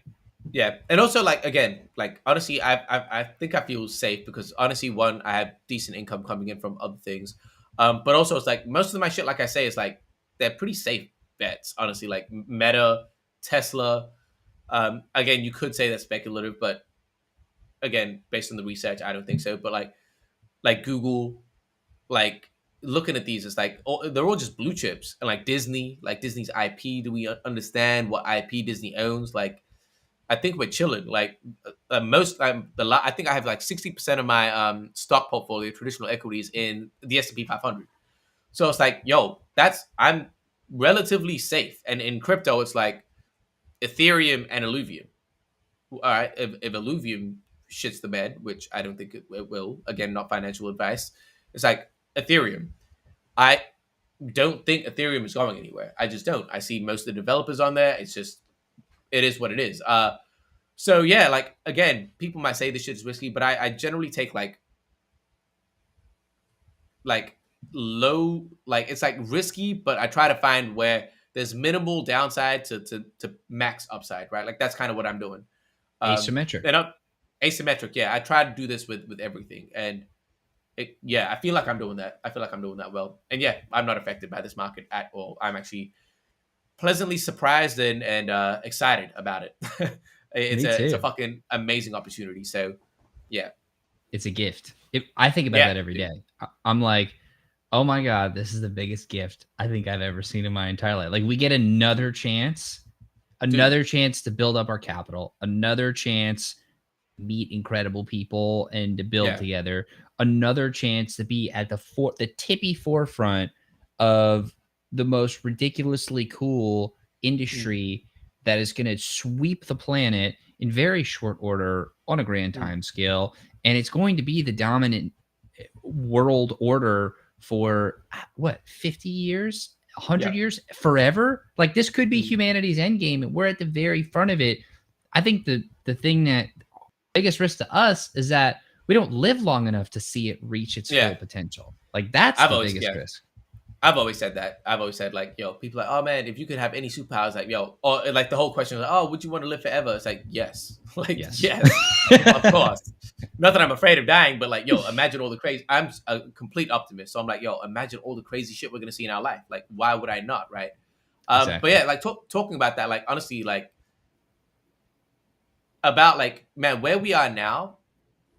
Yeah. And also, like, again, like, honestly, I think I feel safe because, honestly, one, I have decent income coming in from other things. But also, it's like most of my shit, like I say, is like they're pretty safe bets, honestly. Like Meta, Tesla. Again, you could say that's speculative, but again, based on the research, I don't think so. But like Google, like looking at these, it's like they're all just blue chips. And like Disney's IP. Do we understand what IP Disney owns? Like, I think we're chilling. Like I think I have like 60% of my stock portfolio, traditional equities, in the S&P 500. So it's like, yo, I'm relatively safe. And in crypto, it's like Ethereum and Illuvium. All right, if Illuvium shits the bed, which I don't think it will. Again, not financial advice. It's like Ethereum. I don't think Ethereum is going anywhere. I just don't. I see most of the developers on there. It is what it is. So yeah, like again, people might say this shit is risky, but I generally take like low, like it's like risky, but I try to find where there's minimal downside to max upside, right? Like that's kind of what I'm doing. Asymmetric. And asymmetric, yeah. I try to do this with everything, and I feel like I'm doing that. I feel like I'm doing that well, and yeah, I'm not affected by this market at all. I'm actually pleasantly surprised and excited about it. It's a fucking amazing opportunity. So, yeah, it's a gift. I think about that every day. I'm like, oh my God, this is the biggest gift I think I've ever seen in my entire life. Like, we get another chance to build up our capital, another chance to meet incredible people and to build together, another chance to be at the tippy forefront of the most ridiculously cool industry that is going to sweep the planet in very short order on a grand time scale. And it's going to be the dominant world order for 50 years, 100 years, forever. Like, this could be humanity's endgame, and we're at the very front of it. I think the thing that biggest risk to us is that we don't live long enough to see it reach its full potential. Like, that's the biggest risk. I've always said that. I've always said, like, yo, people are like, oh man, if you could have any superpowers, like, yo, or like the whole question is like, oh, would you want to live forever? It's like, yes. Like, yes. Of course. Not that I'm afraid of dying, but like, yo, imagine all the crazy. I'm a complete optimist. So I'm like, yo, imagine all the crazy shit we're going to see in our life. Like, why would I not? Right. Exactly. But yeah, like talking about that, like, honestly, like, about like, man, where we are now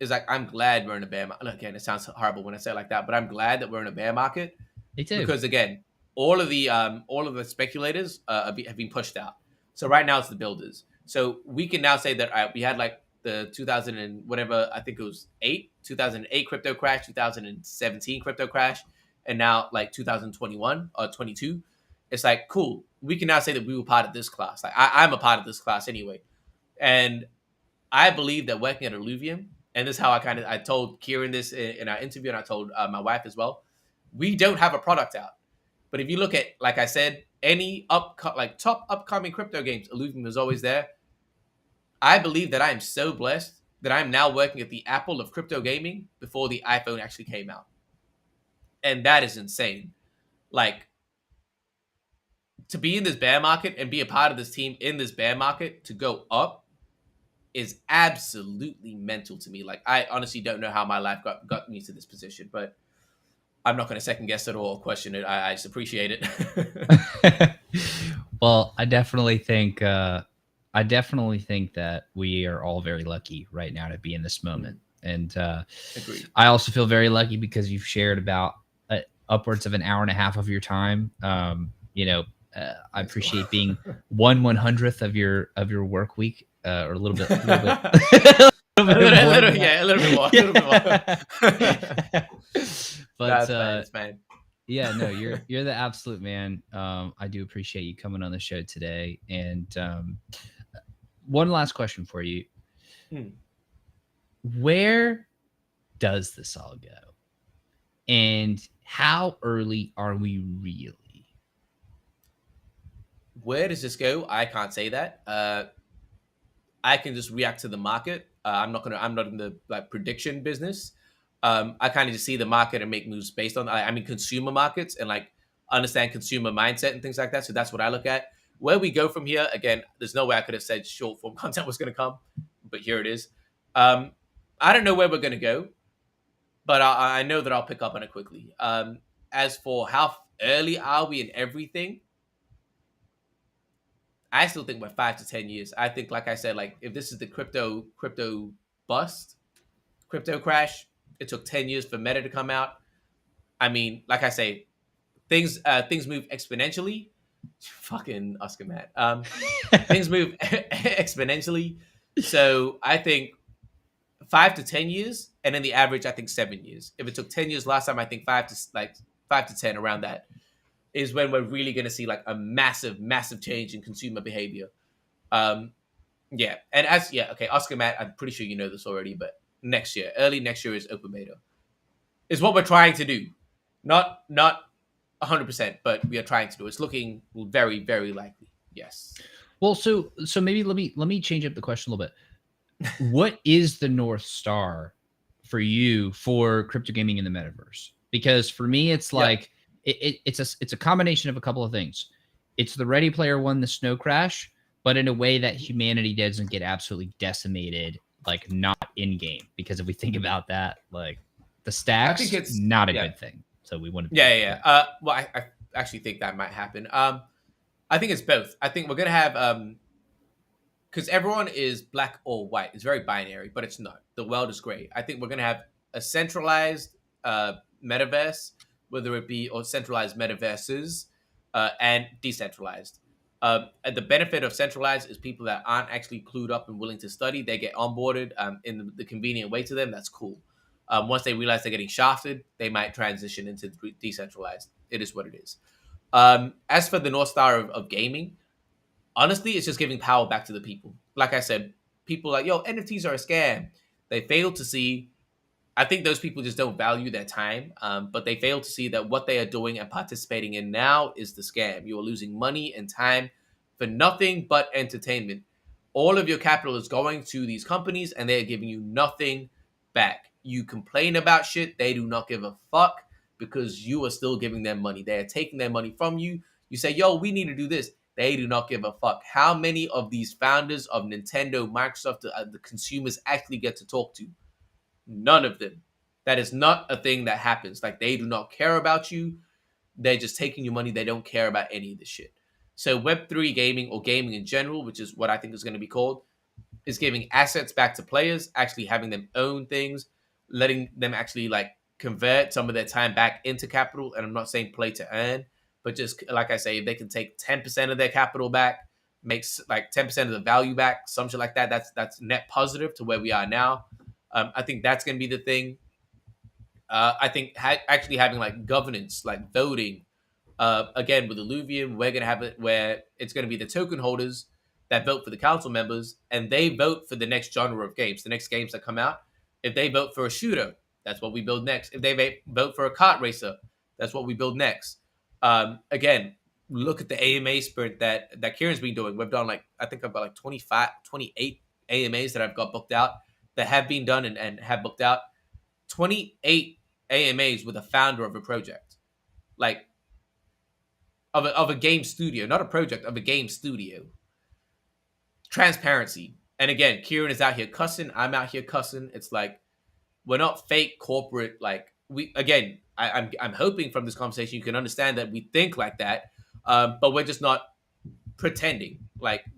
is like, I'm glad we're in a bear market. Again, it sounds horrible when I say it like that, but I'm glad that we're in a bear market. Me too. Because again, all of the speculators have been pushed out. So right now it's the builders. So we can now say that we had like the 2000 and whatever, I think it was 2008 crypto crash, 2017 crypto crash, and now like 2021 or 22. It's like, cool. We can now say that we were part of this class. Like I'm a part of this class anyway. And I believe that working at Illuvium, and this is how I told Kieran this in our interview, and I told my wife as well. We don't have a product out. But if you look at, like I said, any top upcoming crypto games, Illuvium is always there. I believe that I am so blessed that I'm now working at the Apple of crypto gaming before the iPhone actually came out. And that is insane. Like, to be in this bear market and be a part of this team in this bear market to go up is absolutely mental to me. Like, I honestly don't know how my life got me to this position, but I'm not going to second guess it or question it. I just appreciate it. Well, I definitely think that we are all very lucky right now to be in this moment. And Agreed. I also feel very lucky because you've shared about upwards of an hour and a half of your time. I appreciate being 1/100th of your work week, or a little bit, a little bit more. A little bit more. But That's fine. yeah, no, you're the absolute man. I do appreciate you coming on the show today. And one last question for you: where does this all go, and how early are we really? Where does this go? I can't say that. I can just react to the market. I'm not in the prediction business. I kind of just see the market and make moves based on, consumer markets, and understand consumer mindset and things like that. So that's what I look at. Where we go from here, again, there's no way I could have said short form content was going to come, but here it is. I don't know where we're going to go, but I know that I'll pick up on it quickly. As for how early are we in everything, I still think we're 5 to 10 years. I think, like I said, if this is the crypto bust, crypto crash, it took 10 years for Meta to come out. I mean, like I say, things move exponentially. Fucking Oscar Matt. Things move exponentially. So I think 5 to 10 years, and then the average, I think 7 years. If it took 10 years last time, I think 5 to 10, around that, is when we're really going to see a massive change in consumer behavior. Yeah. And Oscar Matt, I'm pretty sure you know this already, but early next year is open beta. Is what we're trying to do. Not 100%, but we are trying to do. It's looking very, very likely. Yes. Well, so maybe let me change up the question a little bit. What is the North Star for you for crypto gaming in the metaverse? Because for me, it's it's a combination of a couple of things. It's the Ready Player One, the snow crash, but in a way that humanity doesn't get absolutely decimated, not in game. Because if we think about that, the stacks, I think it's not a good thing. So we want to. Well, I actually think that might happen. I think it's both. I think we're gonna have because everyone is black or white. It's very binary, but it's not. The world is gray. I think we're gonna have a centralized metaverse, whether it be or centralized metaverses and decentralized. The benefit of centralized is people that aren't actually clued up and willing to study. They get onboarded in the convenient way to them. That's cool. Once they realize they're getting shafted, they might transition into decentralized. It is what it is. As for the North Star of gaming, honestly, it's just giving power back to the people. Like I said, people NFTs are a scam. They fail to see. I think those people just don't value their time, but they fail to see that what they are doing and participating in now is the scam. You are losing money and time for nothing but entertainment. All of your capital is going to these companies, and they are giving you nothing back. You complain about shit, they do not give a fuck because you are still giving them money. They are taking their money from you. You say, yo, we need to do this. They do not give a fuck. How many of these founders of Nintendo, Microsoft, the consumers actually get to talk to? None of them. That is not a thing that happens. They do not care about you. They're just taking your money. They don't care about any of this shit. So Web3 gaming, or gaming in general, which is what I think is going to be called, is giving assets back to players, actually having them own things, letting them actually convert some of their time back into capital. And I'm not saying play to earn, but just like I say, if they can take 10% of their capital back, makes 10% of the value back, some shit like that. That's net positive to where we are now. I think that's going to be the thing. I think actually having governance, voting, again with Illuvium, we're going to have it where it's going to be the token holders that vote for the council members, and they vote for the next genre of games, the next games that come out. If they vote for a shooter, that's what we build next. If they vote for a kart racer, that's what we build next. Again, look at the AMA sprint that Kieran's been doing. We've done I think I've got 28 AMAs that I've got booked out that have been done and have booked out. 28 AMAs with a founder of a project, of a game studio, not a project, of a game studio. Transparency. And again, Kieran is out here cussing. I'm out here cussing. It's we're not fake corporate. I'm hoping from this conversation you can understand that we think like that, but we're just not pretending.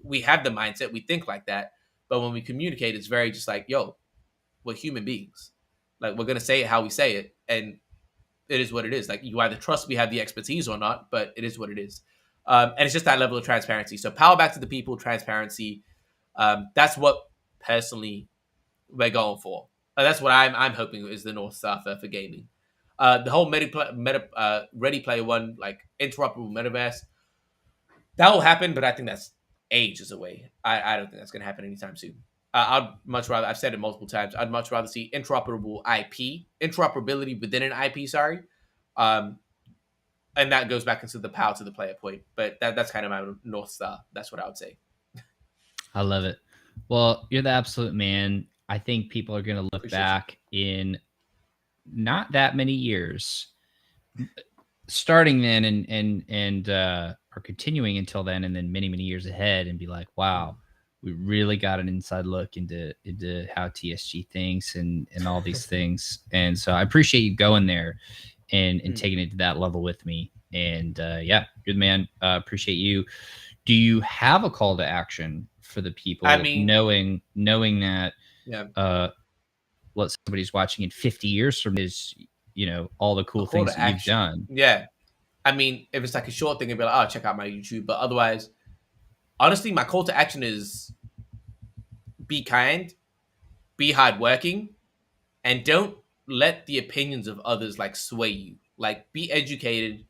We have the mindset, we think like that, but when we communicate, it's very just yo, we're human beings. Like, we're gonna say it how we say it, and it is what it is. Like, you either trust we have the expertise or not, but it is what it is. And it's just that level of transparency. So power back to the people, transparency. That's what personally we're going for. That's what I'm hoping is the North Star for gaming. The whole Ready Player One, like, interoperable metaverse, that will happen, but I think that's ages away. I don't think that's going to happen anytime soon. I'd much rather, I've said it multiple times, I'd much rather see interoperable interoperability within an IP, sorry. And that goes back into the power to the player point. But that's kind of my North Star. That's what I would say. I love it. Well, you're the absolute man. I think people are going to look back in not that many years, starting then and or continuing until then, and then many years ahead, and be like, wow, we really got an inside look into how TSG thinks and all these things. And so I appreciate you going there and taking it to that level with me. And yeah, you're the man. Appreciate you. Do you have a call to action for the people? I mean, knowing that, what somebody's watching in 50 years from is, all the cool things that you've done. Yeah. I mean, if it's like a short thing, it'd be like, oh, check out my YouTube. But otherwise, honestly, my call to action is be kind, be hardworking, and don't let the opinions of others like sway you. Like, be educated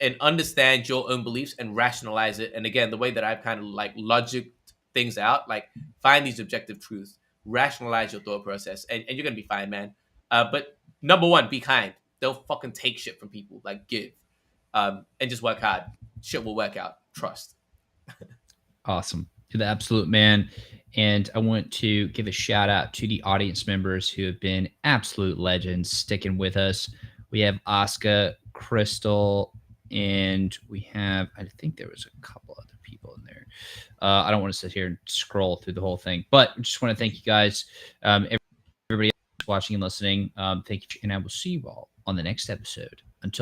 and understand your own beliefs and rationalize it. And again, the way that I've kind of like logic things out, like, find these objective truths, rationalize your thought process, and you're gonna be fine, man. But number one, be kind. Don't fucking take shit from people. Like, give. And just work hard. Shit will work out. Trust. Awesome. You're the absolute man. And I want to give a shout out to the audience members who have been absolute legends sticking with us. We have Oscar, Crystal, and we have, I think there was a couple other people in there. I don't want to sit here and scroll through the whole thing, but I just want to thank you guys. Everybody else watching and listening. Thank you. And I will see you all on the next episode